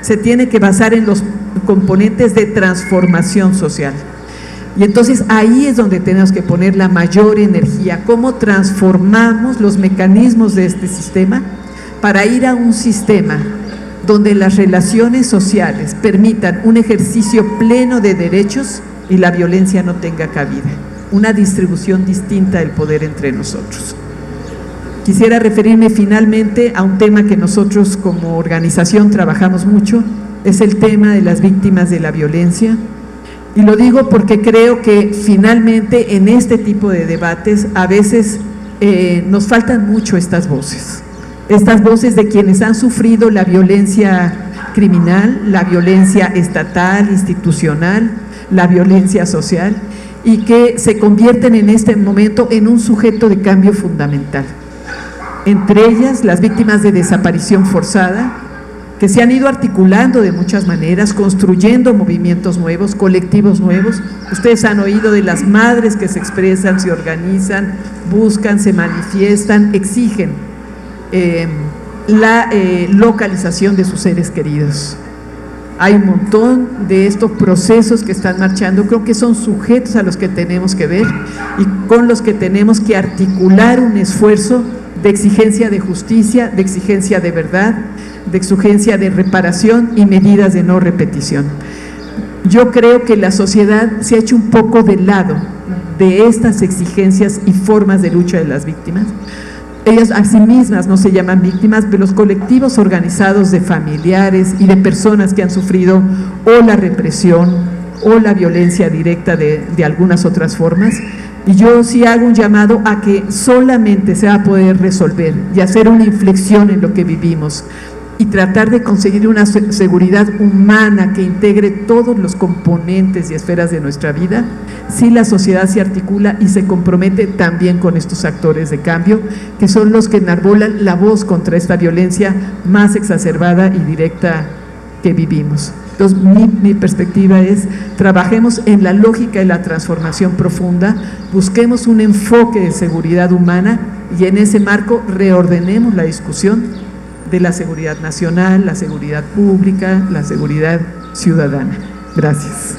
se tiene que basar en los componentes de transformación social. Y entonces ahí es donde tenemos que poner la mayor energía, cómo transformamos los mecanismos de este sistema para ir a un sistema donde las relaciones sociales permitan un ejercicio pleno de derechos y la violencia no tenga cabida, una distribución distinta del poder entre nosotros. Quisiera referirme finalmente a un tema que nosotros como organización trabajamos mucho, es el tema de las víctimas de la violencia, y lo digo porque creo que finalmente en este tipo de debates a veces nos faltan mucho estas voces de quienes han sufrido la violencia criminal, la violencia estatal, institucional, la violencia social, y que se convierten en este momento en un sujeto de cambio fundamental. Entre ellas, las víctimas de desaparición forzada, que se han ido articulando de muchas maneras, construyendo movimientos nuevos, colectivos nuevos. Ustedes han oído de las madres que se expresan, se organizan, buscan, se manifiestan, exigen la localización de sus seres queridos. Hay un montón de estos procesos que están marchando, creo que son sujetos a los que tenemos que ver y con los que tenemos que articular un esfuerzo de exigencia de justicia, de exigencia de verdad, de exigencia de reparación y medidas de no repetición. Yo creo que la sociedad se ha hecho un poco de lado de estas exigencias y formas de lucha de las víctimas. Ellas a sí mismas no se llaman víctimas, pero los colectivos organizados de familiares y de personas que han sufrido o la represión o la violencia directa de algunas otras formas. Y yo sí hago un llamado a que solamente se va a poder resolver y hacer una inflexión en lo que vivimos y tratar de conseguir una seguridad humana que integre todos los componentes y esferas de nuestra vida, si la sociedad se articula y se compromete también con estos actores de cambio, que son los que enarbolan la voz contra esta violencia más exacerbada y directa que vivimos. Entonces, mi perspectiva es, trabajemos en la lógica de la transformación profunda, busquemos un enfoque de seguridad humana y en ese marco reordenemos la discusión de la seguridad nacional, la seguridad pública, la seguridad ciudadana. Gracias.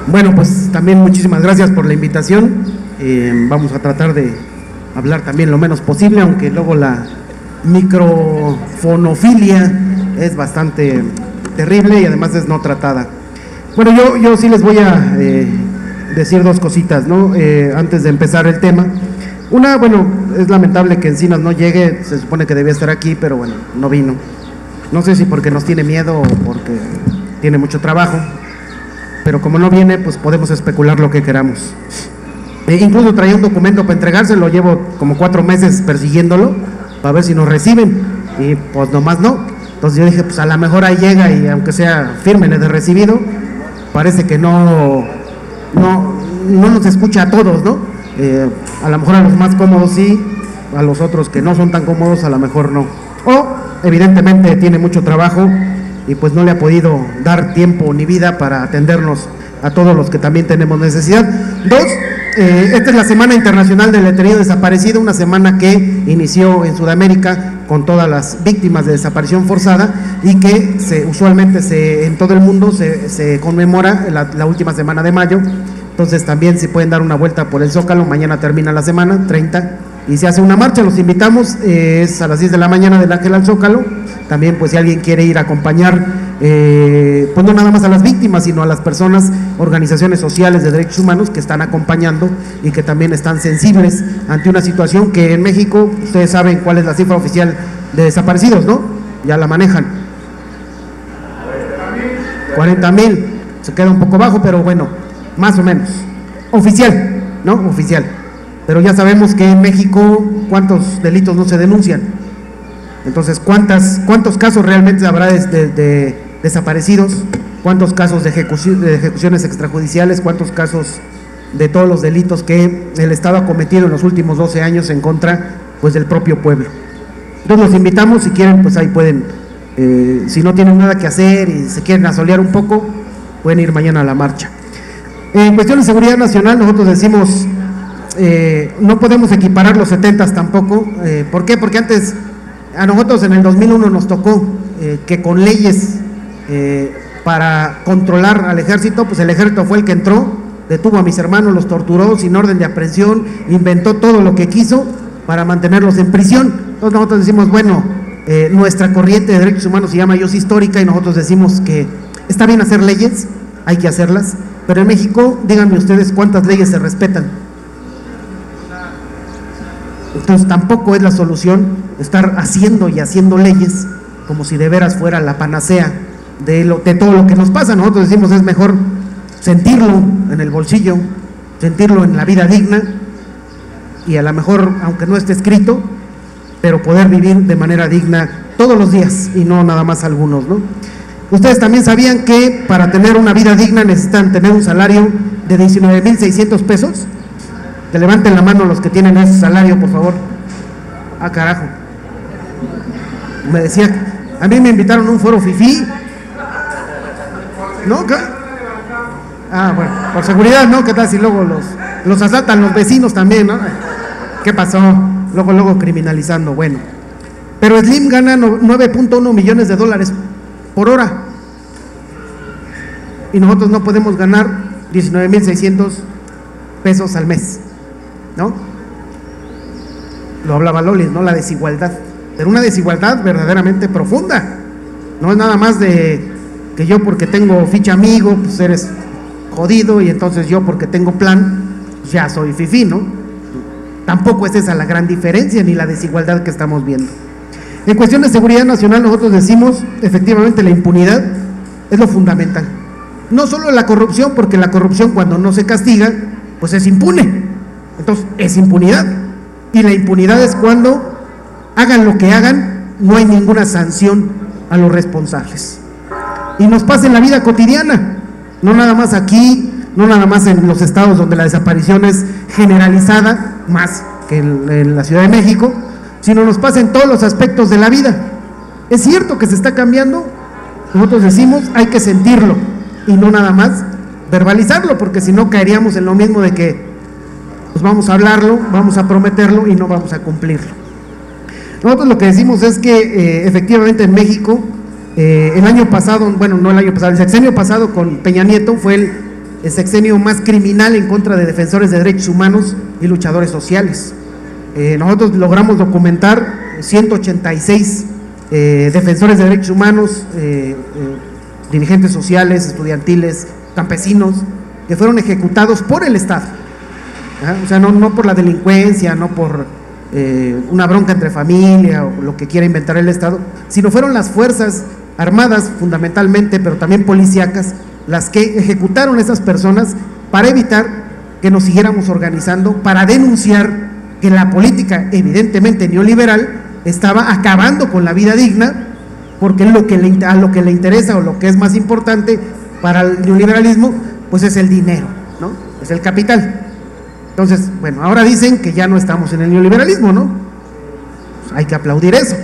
Bueno, pues también muchísimas gracias por la invitación. Vamos a tratar de hablar también lo menos posible, aunque luego la microfonofilia es bastante terrible y además es no tratada. Bueno, yo sí les voy a decir dos cositas, ¿no? Antes de empezar el tema. Una, bueno, es lamentable que Encinas no llegue, se supone que debía estar aquí, pero bueno, no vino. No sé si porque nos tiene miedo o porque tiene mucho trabajo, pero como no viene, pues podemos especular lo que queramos. Incluso traía un documento para entregárselo, llevo como 4 meses persiguiéndolo para ver si nos reciben, y pues nomás no. Entonces yo dije, pues a lo mejor ahí llega y aunque sea fírmenle de recibido. Parece que no nos escucha a todos, ¿no? A lo mejor a los más cómodos sí, a los otros que no son tan cómodos a lo mejor no. O evidentemente tiene mucho trabajo y pues no le ha podido dar tiempo ni vida para atendernos a todos los que también tenemos necesidad. Dos, esta es la Semana Internacional del Detenido Desaparecido, una semana que inició en Sudamérica con todas las víctimas de desaparición forzada y que usualmente en todo el mundo se conmemora la última semana de mayo. Entonces también si pueden dar una vuelta por el Zócalo, mañana termina la semana, 30, y se hace una marcha, los invitamos, es a las 10 de la mañana del Ángel al Zócalo. También pues si alguien quiere ir a acompañar, pues no nada más a las víctimas, sino a las personas, organizaciones sociales de derechos humanos que están acompañando y que también están sensibles ante una situación que en México, ustedes saben cuál es la cifra oficial de desaparecidos, ¿no? Ya la manejan. 40,000, se queda un poco bajo, pero bueno, más o menos. Oficial, ¿no? Oficial. Pero ya sabemos que en México, ¿cuántos delitos no se denuncian? Entonces, ¿cuántos casos realmente habrá de desaparecidos? ¿Cuántos casos de ejecuciones extrajudiciales? ¿Cuántos casos de todos los delitos que el Estado ha cometido en los últimos 12 años en contra, pues, del propio pueblo? Entonces los invitamos, si quieren, pues ahí pueden, si no tienen nada que hacer y se quieren asolear un poco, pueden ir mañana a la marcha. En cuestión de seguridad nacional, nosotros decimos, no podemos equiparar los 70s tampoco. ¿Por qué? Porque antes, a nosotros en el 2001 nos tocó que con leyes para controlar al ejército, pues el ejército fue el que entró, detuvo a mis hermanos, los torturó sin orden de aprehensión, inventó todo lo que quiso para mantenerlos en prisión. Entonces nosotros decimos, bueno, nuestra corriente de derechos humanos se llama Ius Histórica y nosotros decimos que está bien hacer leyes, hay que hacerlas, pero en México, díganme ustedes cuántas leyes se respetan. Entonces tampoco es la solución estar haciendo y haciendo leyes como si de veras fuera la panacea de todo lo que nos pasa. Nosotros decimos es mejor sentirlo en el bolsillo, sentirlo en la vida digna y a lo mejor, aunque no esté escrito, pero poder vivir de manera digna todos los días y no nada más algunos, ¿no? Ustedes también sabían que para tener una vida digna necesitan tener un salario de 19,600 pesos. Que levanten la mano los que tienen ese salario, por favor. Ah, carajo. Me decía, a mí me invitaron a un foro fifí. ¿No? ¿Qué? Ah, bueno, por seguridad, ¿no? ¿Qué tal si luego los asaltan los vecinos también, ¿no? ¿Qué pasó? Luego criminalizando, bueno. Pero Slim gana 9.1 millones de dólares por hora. Y nosotros no podemos ganar 19,600 pesos al mes, ¿no? Lo hablaba Lolis, ¿no? La desigualdad. Pero una desigualdad verdaderamente profunda. No es nada más de que yo porque tengo ficha amigo, pues eres jodido, y entonces yo porque tengo plan, ya soy fifí, ¿no? Tampoco es esa la gran diferencia ni la desigualdad que estamos viendo. En cuestión de seguridad nacional nosotros decimos, efectivamente la impunidad es lo fundamental. No solo la corrupción, porque la corrupción cuando no se castiga, pues es impune. Entonces es impunidad. Y la impunidad es cuando hagan lo que hagan, no hay ninguna sanción a los responsables. Y nos pasa en la vida cotidiana, no nada más aquí, no nada más en los estados donde la desaparición es generalizada, más que en la Ciudad de México, sino nos pasa en todos los aspectos de la vida. Es cierto que se está cambiando, nosotros decimos hay que sentirlo y no nada más verbalizarlo, porque si no caeríamos en lo mismo de que pues vamos a hablarlo, vamos a prometerlo y no vamos a cumplirlo. Nosotros lo que decimos es que efectivamente en México, el año pasado, bueno, no el año pasado, el sexenio pasado con Peña Nieto fue el sexenio más criminal en contra de defensores de derechos humanos y luchadores sociales. Nosotros logramos documentar 186 defensores de derechos humanos, dirigentes sociales, estudiantiles, campesinos, que fueron ejecutados por el Estado. O sea, no por la delincuencia, no por una bronca entre familia o lo que quiera inventar el Estado, sino fueron las fuerzas armadas fundamentalmente, pero también policíacas, las que ejecutaron a esas personas para evitar que nos siguiéramos organizando, para denunciar que la política evidentemente neoliberal estaba acabando con la vida digna, porque a lo que le interesa o lo que es más importante para el neoliberalismo, pues es el dinero, ¿no? Es el capital. Entonces, bueno, ahora dicen que ya no estamos en el neoliberalismo, ¿no? Pues hay que aplaudir eso.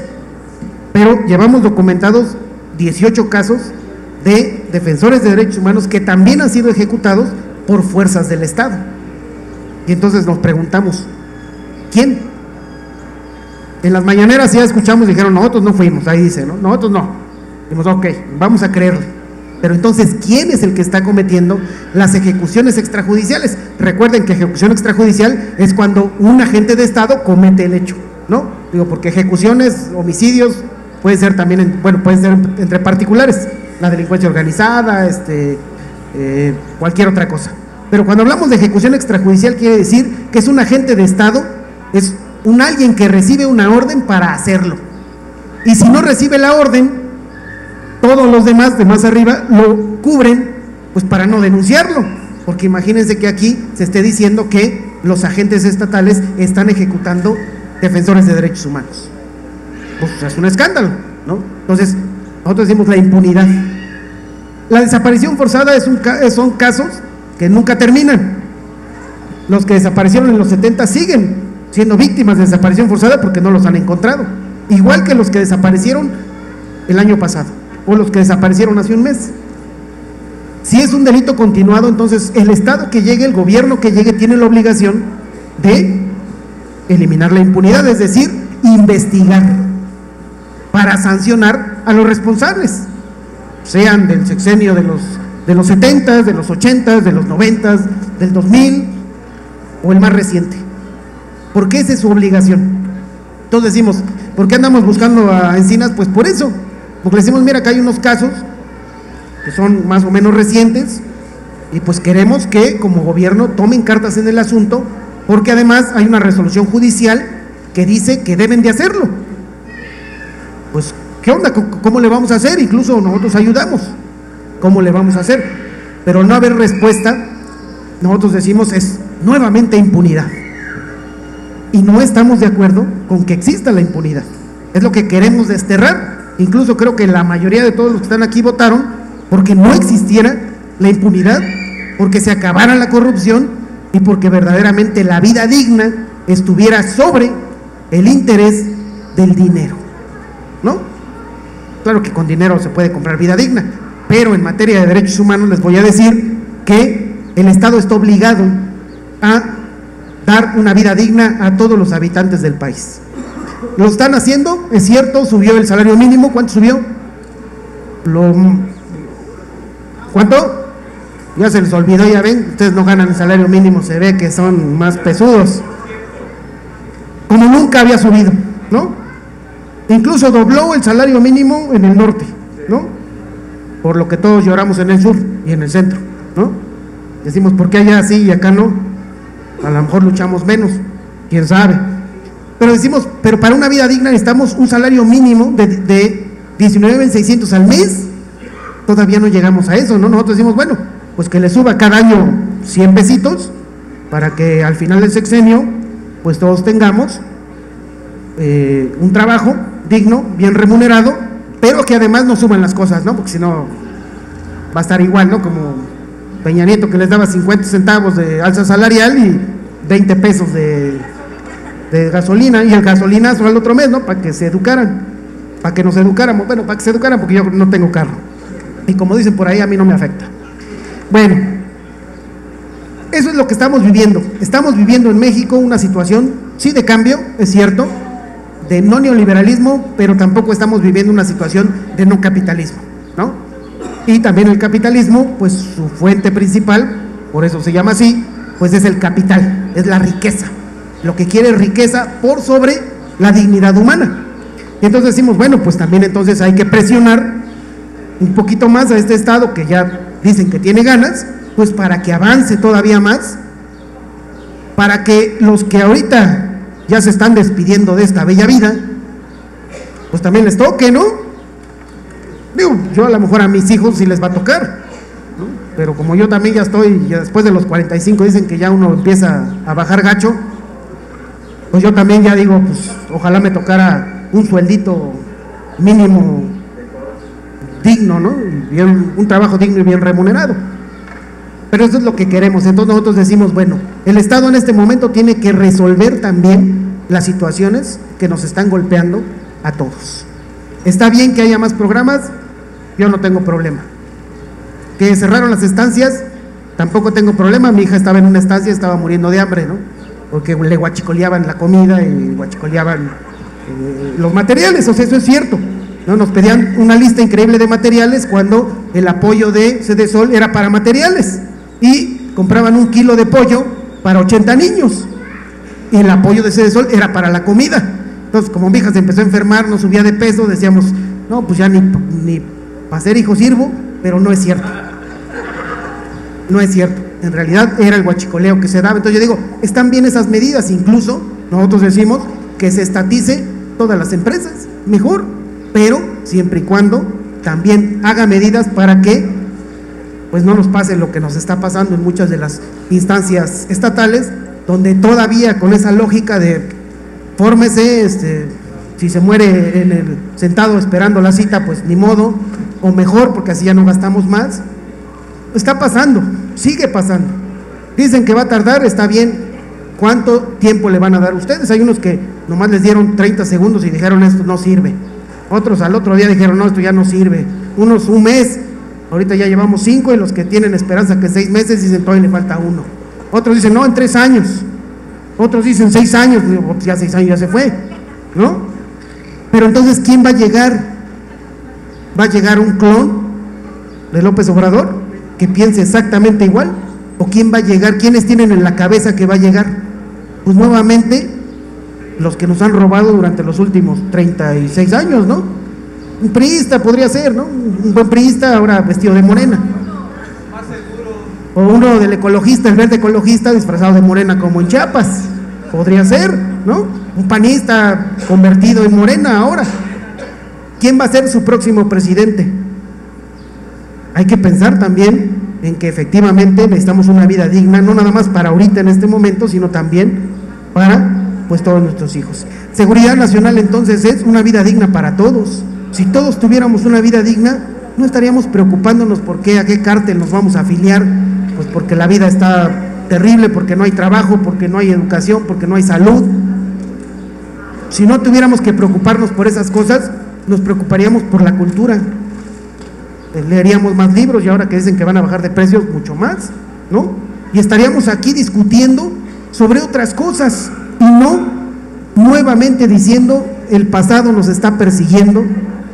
Pero llevamos documentados 18 casos de defensores de derechos humanos que también han sido ejecutados por fuerzas del Estado. Y entonces nos preguntamos, ¿quién? En las mañaneras ya escuchamos, dijeron, nosotros no fuimos, ahí dice, ¿no? Nosotros no. Dijimos, ok, vamos a creerlo. Pero entonces, ¿quién es el que está cometiendo las ejecuciones extrajudiciales? Recuerden que ejecución extrajudicial es cuando un agente de Estado comete el hecho, ¿no? Digo, porque ejecuciones, homicidios, puede ser también, puede ser entre particulares, la delincuencia organizada, cualquier otra cosa. Pero cuando hablamos de ejecución extrajudicial quiere decir que es un agente de Estado, es un alguien que recibe una orden para hacerlo. Y si no recibe la orden, todos los demás de más arriba lo cubren, pues para no denunciarlo, porque imagínense que aquí se esté diciendo que los agentes estatales están ejecutando defensores de derechos humanos. Pues es un escándalo, ¿no? Entonces, nosotros decimos la impunidad. La desaparición forzada son casos que nunca terminan. Los que desaparecieron en los 70 siguen siendo víctimas de desaparición forzada porque no los han encontrado, igual que los que desaparecieron el año pasado o los que desaparecieron hace un mes. Si es un delito continuado, entonces el Estado que llegue, el gobierno que llegue, tiene la obligación de eliminar la impunidad, es decir, investigar para sancionar a los responsables, sean del sexenio de los 70, de los 80, de los 90, del 2000 o el más reciente, porque esa es su obligación. Entonces decimos, ¿por qué andamos buscando a Encinas? Pues por eso, porque le decimos, mira, acá hay unos casos que son más o menos recientes y pues queremos que como gobierno tomen cartas en el asunto, porque además hay una resolución judicial que dice que deben de hacerlo. Pues, ¿qué onda? ¿Cómo le vamos a hacer? Incluso nosotros ayudamos. ¿Cómo le vamos a hacer? Pero no haber respuesta, nosotros decimos, es nuevamente impunidad. Y no estamos de acuerdo con que exista la impunidad. Es lo que queremos desterrar. Incluso creo que la mayoría de todos los que están aquí votaron porque no existiera la impunidad, porque se acabara la corrupción y porque verdaderamente la vida digna estuviera sobre el interés del dinero, ¿no? Claro que con dinero se puede comprar vida digna, pero en materia de derechos humanos les voy a decir que el Estado está obligado a dar una vida digna a todos los habitantes del país. Lo están haciendo, es cierto, subió el salario mínimo. ¿Cuánto subió? ¿Cuánto? Ya se les olvidó, ya ven, ustedes no ganan el salario mínimo, se ve que son más pesudos. Como nunca había subido, ¿no? Incluso dobló el salario mínimo en el norte, ¿no? Por lo que todos lloramos en el sur y en el centro, ¿no? Decimos, ¿por qué allá sí y acá no? A lo mejor luchamos menos, quién sabe. Pero decimos, pero para una vida digna necesitamos un salario mínimo de 19,600 al mes. Todavía no llegamos a eso, ¿no? Nosotros decimos, bueno, pues que le suba cada año 100 pesitos para que al final del sexenio pues todos tengamos un trabajo digno, bien remunerado, pero que además no suban las cosas, ¿no? Porque si no va a estar igual, ¿no? Como Peña Nieto, que les daba 50 centavos de alza salarial y 20 pesos de gasolina, y el gasolinazo al otro mes, ¿no? Para que se educaran, para que nos educáramos, bueno, para que se educaran, porque yo no tengo carro, y como dicen por ahí, a mí no me afecta. Bueno, eso es lo que estamos viviendo en México una situación, sí, de cambio, es cierto, de no neoliberalismo, pero tampoco estamos viviendo una situación de no capitalismo, ¿no? Y también el capitalismo, pues su fuente principal, por eso se llama así, pues es el capital, es la riqueza. Lo que quiere es riqueza por sobre la dignidad humana. Y entonces decimos, bueno, pues también entonces hay que presionar un poquito más a este Estado, que ya dicen que tiene ganas, pues para que avance todavía más, para que los que ahorita ya se están despidiendo de esta bella vida, pues también les toque, ¿no? Digo, yo a lo mejor a mis hijos sí les va a tocar, ¿no? Pero como yo también ya estoy, ya después de los 45 dicen que ya uno empieza a bajar gacho, pues yo también ya digo, pues ojalá me tocara un sueldito mínimo digno, ¿no? Bien, un trabajo digno y bien remunerado. Pero eso es lo que queremos. Entonces nosotros decimos, bueno, el Estado en este momento tiene que resolver también las situaciones que nos están golpeando a todos. Está bien que haya más programas, yo no tengo problema. Que cerraron las estancias, tampoco tengo problema. Mi hija estaba en una estancia, estaba muriendo de hambre, ¿no? Porque le guachicoleaban la comida y guachicoleaban los materiales, o sea, eso es cierto, ¿no? Nos pedían una lista increíble de materiales cuando el apoyo de Sedesol era para materiales, y compraban 1 kilo de pollo para 80 niños, y el apoyo de Sedesol era para la comida. Entonces, como mi hija se empezó a enfermar, no subía de peso, decíamos, no, pues ya ni para ser hijo sirvo, pero no es cierto. No es cierto, en realidad era el guachicoleo que se daba. Entonces yo digo, están bien esas medidas, incluso nosotros decimos que se estatice todas las empresas, mejor, pero siempre y cuando también haga medidas para que pues no nos pase lo que nos está pasando en muchas de las instancias estatales, donde todavía con esa lógica de fórmese, si se muere en el sentado esperando la cita, pues ni modo, o mejor, porque así ya no gastamos más. Está pasando, sigue pasando. Dicen que va a tardar, está bien. ¿Cuánto tiempo le van a dar ustedes? Hay unos que nomás les dieron 30 segundos y dijeron esto no sirve. Otros al otro día dijeron no, esto ya no sirve. Unos 1 mes, ahorita ya llevamos 5, y los que tienen esperanza que 6 meses dicen todavía le falta 1. Otros dicen no, en 3 años. Otros dicen 6 años, ya 6 años ya se fue, ¿no? Pero entonces, ¿quién va a llegar? ¿Va a llegar un clon de López Obrador que piense exactamente igual? ¿O quién va a llegar? ¿Quiénes tienen en la cabeza que va a llegar? Pues nuevamente los que nos han robado durante los últimos 36 años, ¿no? Un priista podría ser, ¿no? Un buen priista ahora vestido de morena. O uno del ecologista, el verde ecologista disfrazado de morena como en Chiapas, podría ser, ¿no? Un panista convertido en morena ahora. ¿Quién va a ser su próximo presidente? Hay que pensar también en que efectivamente necesitamos una vida digna, no nada más para ahorita en este momento, sino también para pues todos nuestros hijos. Seguridad nacional entonces es una vida digna para todos. Si todos tuviéramos una vida digna, no estaríamos preocupándonos por qué, a qué cártel nos vamos a afiliar, pues porque la vida está terrible, porque no hay trabajo, porque no hay educación, porque no hay salud. Si no tuviéramos que preocuparnos por esas cosas, nos preocuparíamos por la cultura. Leeríamos más libros y ahora que dicen que van a bajar de precios, mucho más, ¿no? Y estaríamos aquí discutiendo sobre otras cosas y no nuevamente diciendo el pasado nos está persiguiendo,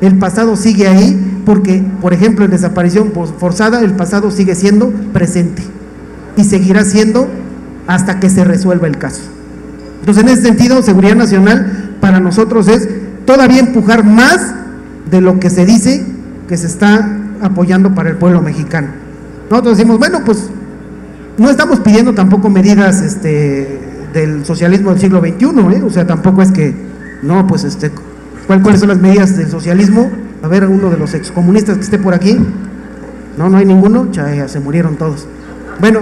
el pasado sigue ahí, porque, por ejemplo, en desaparición forzada, el pasado sigue siendo presente y seguirá siendo hasta que se resuelva el caso. Entonces, en ese sentido, seguridad nacional para nosotros es todavía empujar más de lo que se dice que se está apoyando para el pueblo mexicano. Nosotros decimos, bueno, pues no estamos pidiendo tampoco medidas del socialismo del siglo XXI, o sea, tampoco es que, no, pues ¿cuáles son las medidas del socialismo? A ver, uno de los excomunistas que esté por aquí. No, no hay ninguno, ya se murieron todos. Bueno,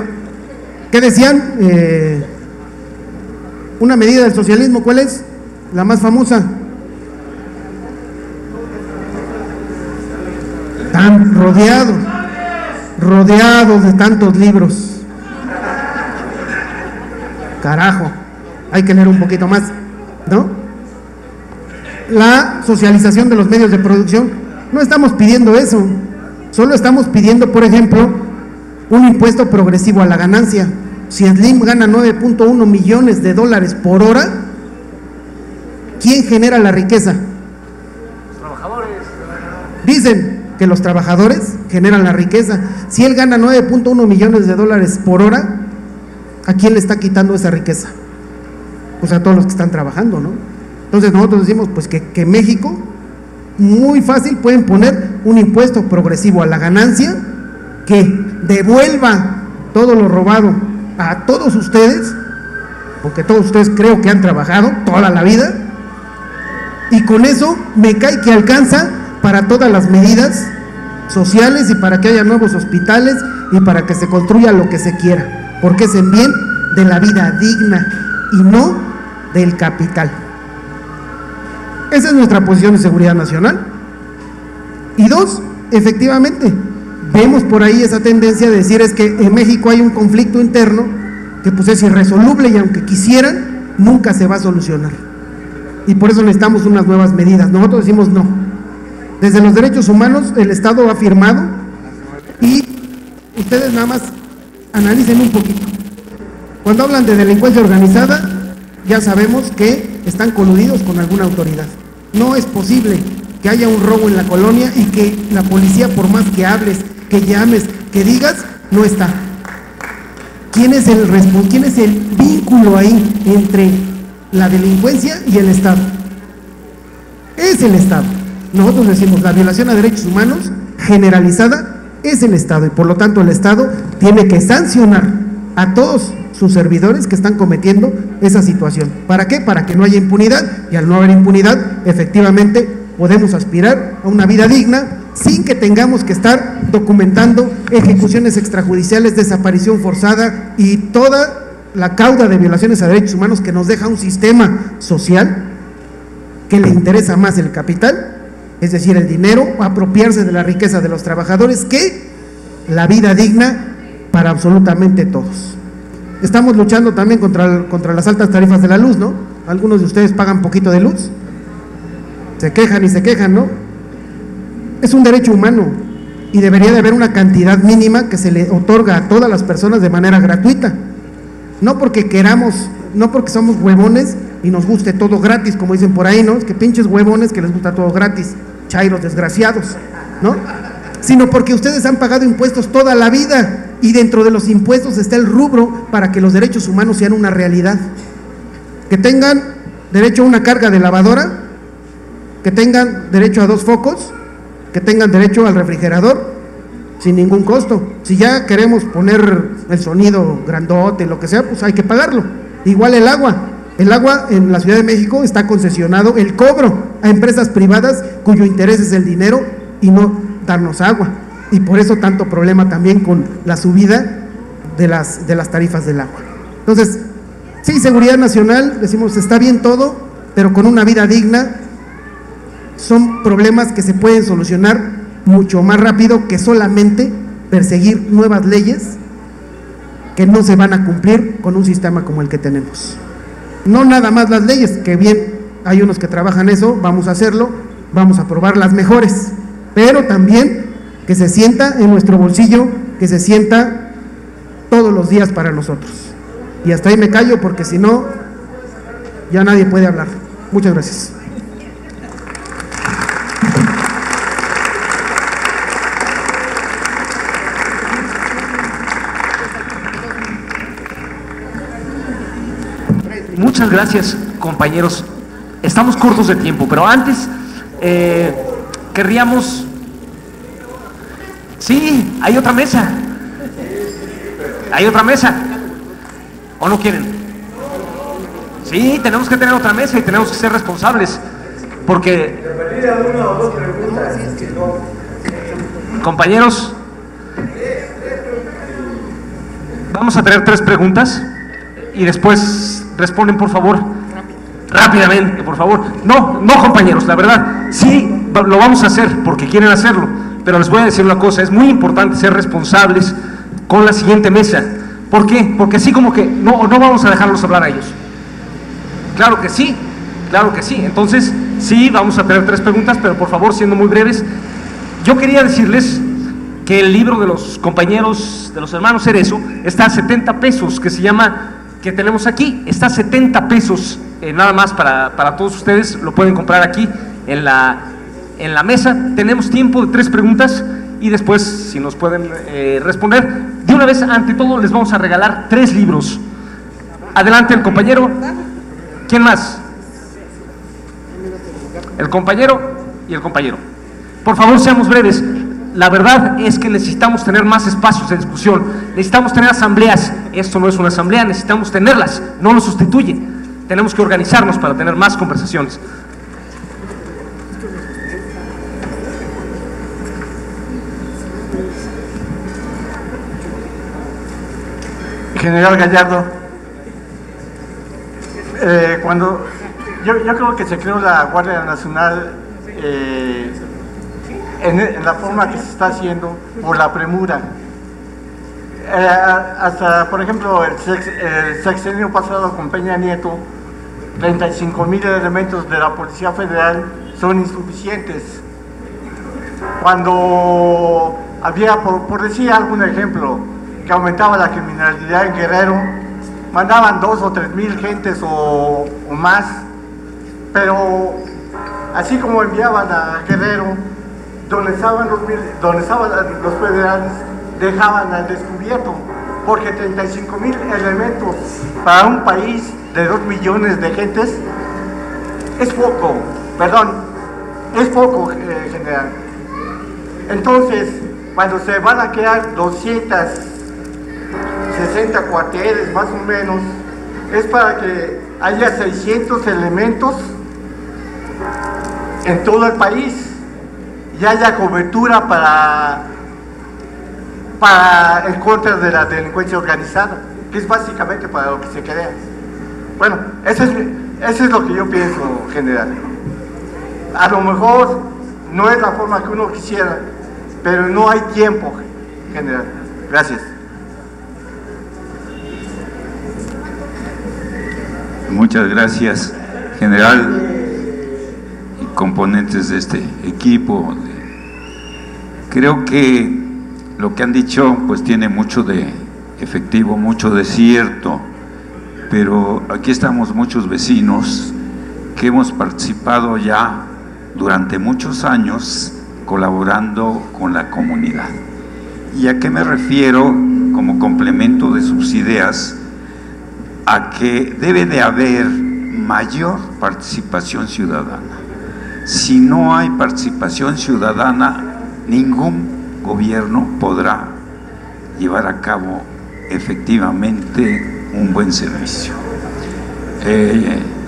¿qué decían? Una medida del socialismo, ¿cuál es? La más famosa. Están rodeados de tantos libros. Carajo, hay que leer un poquito más, ¿no? La socialización de los medios de producción, no estamos pidiendo eso, solo estamos pidiendo, por ejemplo, un impuesto progresivo a la ganancia. Si Slim gana 9.1 millones de dólares por hora, ¿quién genera la riqueza? Los trabajadores. Dicen que los trabajadores generan la riqueza. Si él gana 9.1 millones de dólares por hora, ¿a quién le está quitando esa riqueza? Pues a todos los que están trabajando, ¿no? Entonces nosotros decimos pues que México, muy fácil pueden poner un impuesto progresivo a la ganancia que devuelva todo lo robado a todos ustedes, porque todos ustedes creo que han trabajado toda la vida, y con eso me cae que alcanza para todas las medidas sociales y para que haya nuevos hospitales y para que se construya lo que se quiera, porque es en bien de la vida digna y no del capital. Esa es nuestra posición de seguridad nacional. Y dos, efectivamente, vemos por ahí esa tendencia de decir es que en México hay un conflicto interno que pues es irresoluble y aunque quisieran, nunca se va a solucionar. Y por eso necesitamos unas nuevas medidas. Nosotros decimos no. Desde los derechos humanos el Estado ha firmado y ustedes nada más analicen un poquito. Cuando hablan de delincuencia organizada, ya sabemos que están coludidos con alguna autoridad. No es posible que haya un robo en la colonia y que la policía, por más que hables, que llames, que digas, no está. ¿Quién es el vínculo ahí entre la delincuencia y el Estado? Es el Estado. Nosotros decimos la violación a derechos humanos generalizada es el Estado y por lo tanto el Estado tiene que sancionar a todos sus servidores que están cometiendo esa situación. ¿Para qué? Para que no haya impunidad, y al no haber impunidad, efectivamente podemos aspirar a una vida digna sin que tengamos que estar documentando ejecuciones extrajudiciales, desaparición forzada y toda la cauda de violaciones a derechos humanos que nos deja un sistema social que le interesa más el capital, es decir, el dinero, apropiarse de la riqueza de los trabajadores, que la vida digna para absolutamente todos. Estamos luchando también contra las altas tarifas de la luz, ¿no? Algunos de ustedes pagan poquito de luz, se quejan y se quejan, ¿no? Es un derecho humano y debería de haber una cantidad mínima que se le otorga a todas las personas de manera gratuita, no porque queramos, no porque somos huevones y nos guste todo gratis, como dicen por ahí, ¿no? Es que pinches huevones que les gusta todo gratis, chairos desgraciados, ¿no? Sino porque ustedes han pagado impuestos toda la vida y dentro de los impuestos está el rubro para que los derechos humanos sean una realidad. Que tengan derecho a una carga de lavadora, que tengan derecho a 2 focos, que tengan derecho al refrigerador sin ningún costo. Si ya queremos poner el sonido grandote, lo que sea, pues hay que pagarlo. Igual el agua. El agua en la Ciudad de México está concesionado el cobro a empresas privadas cuyo interés es el dinero y no darnos agua. y por eso tanto problema también con la subida de las tarifas del agua. Entonces, sí, seguridad nacional, decimos, está bien todo, pero con una vida digna son problemas que se pueden solucionar mucho más rápido que solamente perseguir nuevas leyes que no se van a cumplir con un sistema como el que tenemos. No nada más las leyes, que bien hay unos que trabajan eso, vamos a hacerlo, vamos a aprobar las mejores, pero también que se sienta en nuestro bolsillo, que se sienta todos los días para nosotros. Y hasta ahí me callo porque si no, ya nadie puede hablar. Muchas gracias. Muchas gracias, compañeros. Estamos cortos de tiempo, pero antes querríamos... Sí, hay otra mesa. Hay otra mesa. ¿O no quieren? Sí, tenemos que tener otra mesa y tenemos que ser responsables. Porque... Compañeros, vamos a tener 3 preguntas y después responden, por favor, rápidamente, por favor. No, compañeros, la verdad, sí lo vamos a hacer porque quieren hacerlo, pero les voy a decir una cosa, es muy importante ser responsables con la siguiente mesa. ¿Por qué? Porque así como que no vamos a dejarlos hablar a ellos. Claro que sí, entonces sí, vamos a tener 3 preguntas, pero por favor, siendo muy breves. Yo quería decirles que el libro de los compañeros, de los hermanos Cerezo, está a 70 pesos, que se llama... que tenemos aquí, está a 70 pesos nada más para todos ustedes, lo pueden comprar aquí en la mesa. Tenemos tiempo de 3 preguntas y después, si nos pueden responder, de una vez, ante todo, les vamos a regalar 3 libros. Adelante el compañero. ¿Quién más? El compañero y el compañero. Por favor, seamos breves. La verdad es que necesitamos tener más espacios de discusión, necesitamos tener asambleas. Esto no es una asamblea, necesitamos tenerlas, no lo sustituye. Tenemos que organizarnos para tener más conversaciones. General Gallardo, cuando yo creo que se creó la Guardia Nacional en la forma que se está haciendo por la premura. Hasta, por ejemplo, el sexenio pasado con Peña Nieto, 35,000 elementos de la Policía Federal son insuficientes. Cuando había, por decir algún ejemplo, que aumentaba la criminalidad en Guerrero, mandaban 2 o 3 mil gentes o más, pero así como enviaban a Guerrero, donde estaban los federales, dejaban al descubierto, porque 35,000 elementos para un país de 2 millones de gentes es poco, general. Entonces, cuando se van a crear 260 cuarteles más o menos, es para que haya 600 elementos en todo el país y haya cobertura para en contra de la delincuencia organizada, que es básicamente para lo que se crea. Bueno, eso es lo que yo pienso, general. A lo mejor no es la forma que uno quisiera, pero no hay tiempo, general. Gracias. Muchas gracias, general y componentes de este equipo. Creo que lo que han dicho pues tiene mucho de efectivo, mucho de cierto, pero aquí estamos muchos vecinos que hemos participado ya durante muchos años colaborando con la comunidad. ¿Y a qué me refiero como complemento de sus ideas? A que debe de haber mayor participación ciudadana. Si no hay participación ciudadana, ningún gobierno podrá llevar a cabo efectivamente un buen servicio.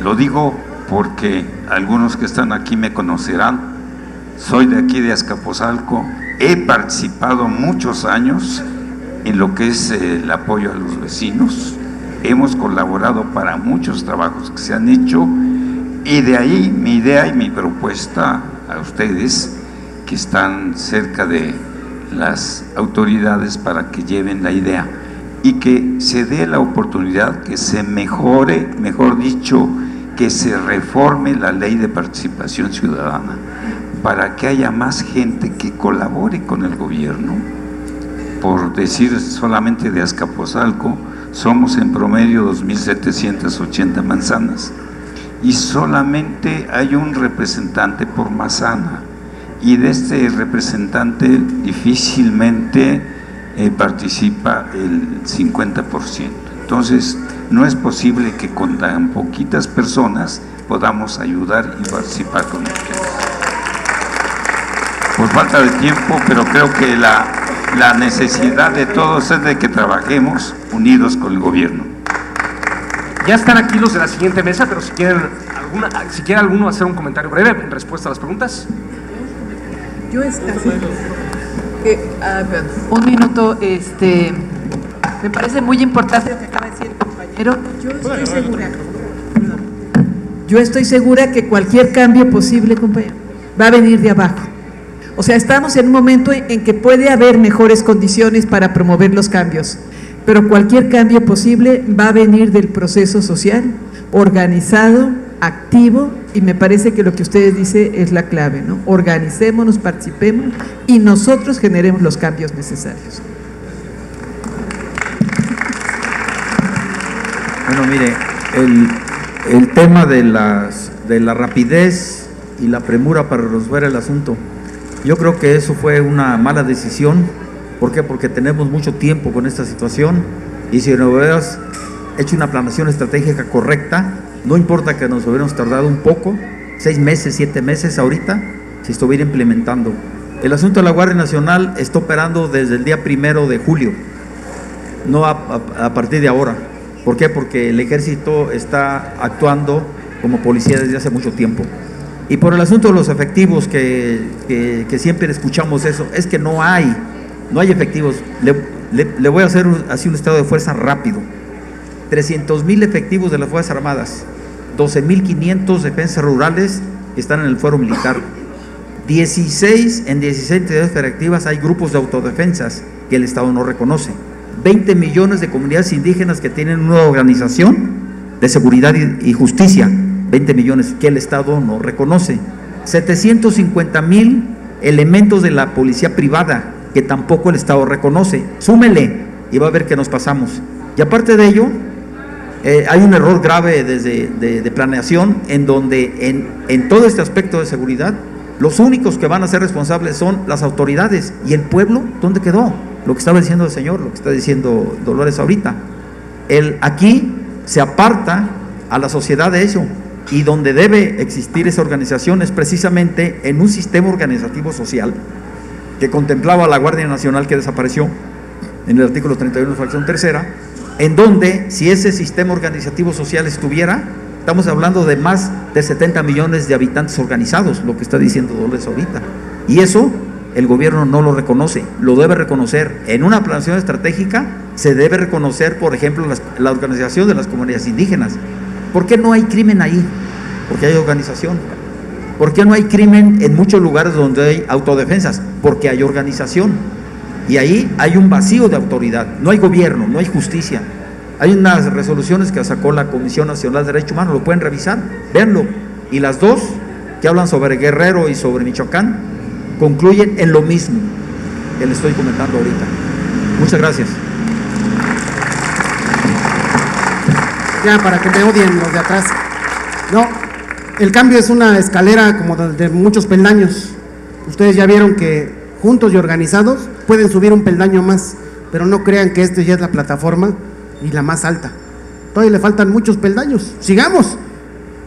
Lo digo porque algunos que están aquí me conocerán. Soy de aquí de Azcapotzalco, he participado muchos años en lo que es el apoyo a los vecinos. Hemos colaborado para muchos trabajos que se han hecho, y de ahí mi idea y mi propuesta a ustedes que están cerca de las autoridades para que lleven la idea y que se dé la oportunidad, que se mejore, mejor dicho, que se reforme la ley de participación ciudadana para que haya más gente que colabore con el gobierno. Por decir solamente de Azcapotzalco, somos en promedio 2.780 manzanas y solamente hay un representante por manzana, y de este representante difícilmente participa el 50%. Entonces, no es posible que con tan poquitas personas podamos ayudar y participar con ustedes. Por falta de tiempo, pero creo que la necesidad de todos es de que trabajemos unidos con el gobierno. Ya están aquí los de la siguiente mesa, pero si quiere alguno hacer un comentario breve en respuesta a las preguntas. Yo un minuto, me parece muy importante lo que acaba de decir el compañero. Yo estoy segura que cualquier cambio posible, compañero, va a venir de abajo. O sea, estamos en un momento en que puede haber mejores condiciones para promover los cambios, pero cualquier cambio posible va a venir del proceso social, organizado, activo, y me parece que lo que ustedes dicen es la clave, ¿no? Organicémonos, participemos y nosotros generemos los cambios necesarios. Bueno, mire, el tema de la rapidez y la premura para resolver el asunto, yo creo que eso fue una mala decisión. ¿Por qué? Porque tenemos mucho tiempo con esta situación, y si no hubieras hecho una planeación estratégica correcta, no importa que nos hubiéramos tardado un poco, 6 meses, 7 meses ahorita, si estuviera implementando. El asunto de la Guardia Nacional está operando desde el día 1 de julio, no a partir de ahora. ¿Por qué? Porque el ejército está actuando como policía desde hace mucho tiempo. Y por el asunto de los efectivos, que siempre escuchamos eso, es que no hay efectivos. Le voy a hacer así un estado de fuerza rápido. 300,000 efectivos de las Fuerzas Armadas, 12,500 defensas rurales están en el fuero militar. En 16 entidades federativas hay grupos de autodefensas que el Estado no reconoce. 20 millones de comunidades indígenas que tienen una organización de seguridad y justicia, 20 millones que el Estado no reconoce. 750,000 elementos de la policía privada que tampoco el Estado reconoce. Súmele y va a ver que nos pasamos. Y aparte de ello, hay un error grave de planeación, en donde en todo este aspecto de seguridad, los únicos que van a ser responsables son las autoridades. ¿Y el pueblo dónde quedó? Lo que estaba diciendo el señor, lo que está diciendo Dolores ahorita. Aquí se aparta a la sociedad de eso, y donde debe existir esa organización es precisamente en un sistema organizativo social que contemplaba a la Guardia Nacional, que desapareció en el artículo 31, fracción tercera, en donde, si ese sistema organizativo social estuviera, estamos hablando de más de 70 millones de habitantes organizados, lo que está diciendo Dolores ahorita. Y eso el gobierno no lo reconoce, lo debe reconocer. En una planeación estratégica se debe reconocer, por ejemplo, la organización de las comunidades indígenas. ¿Por qué no hay crimen ahí? Porque hay organización. ¿Por qué no hay crimen en muchos lugares donde hay autodefensas? Porque hay organización. Y ahí hay un vacío de autoridad, no hay gobierno, no hay justicia. Hay unas resoluciones que sacó la Comisión Nacional de Derechos Humanos, lo pueden revisar, véanlo. Y las dos, que hablan sobre Guerrero y sobre Michoacán, concluyen en lo mismo que le estoy comentando ahorita. Muchas gracias. Ya, para que me odien los de atrás. No, el cambio es una escalera como de muchos peldaños. Ustedes ya vieron que juntos y organizados pueden subir un peldaño más, pero no crean que ya es la plataforma y la más alta. Todavía le faltan muchos peldaños. Sigamos,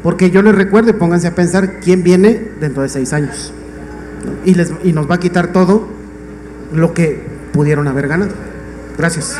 porque yo les recuerdo, y pónganse a pensar quién viene dentro de 6 años, y nos va a quitar todo lo que pudieron haber ganado. Gracias.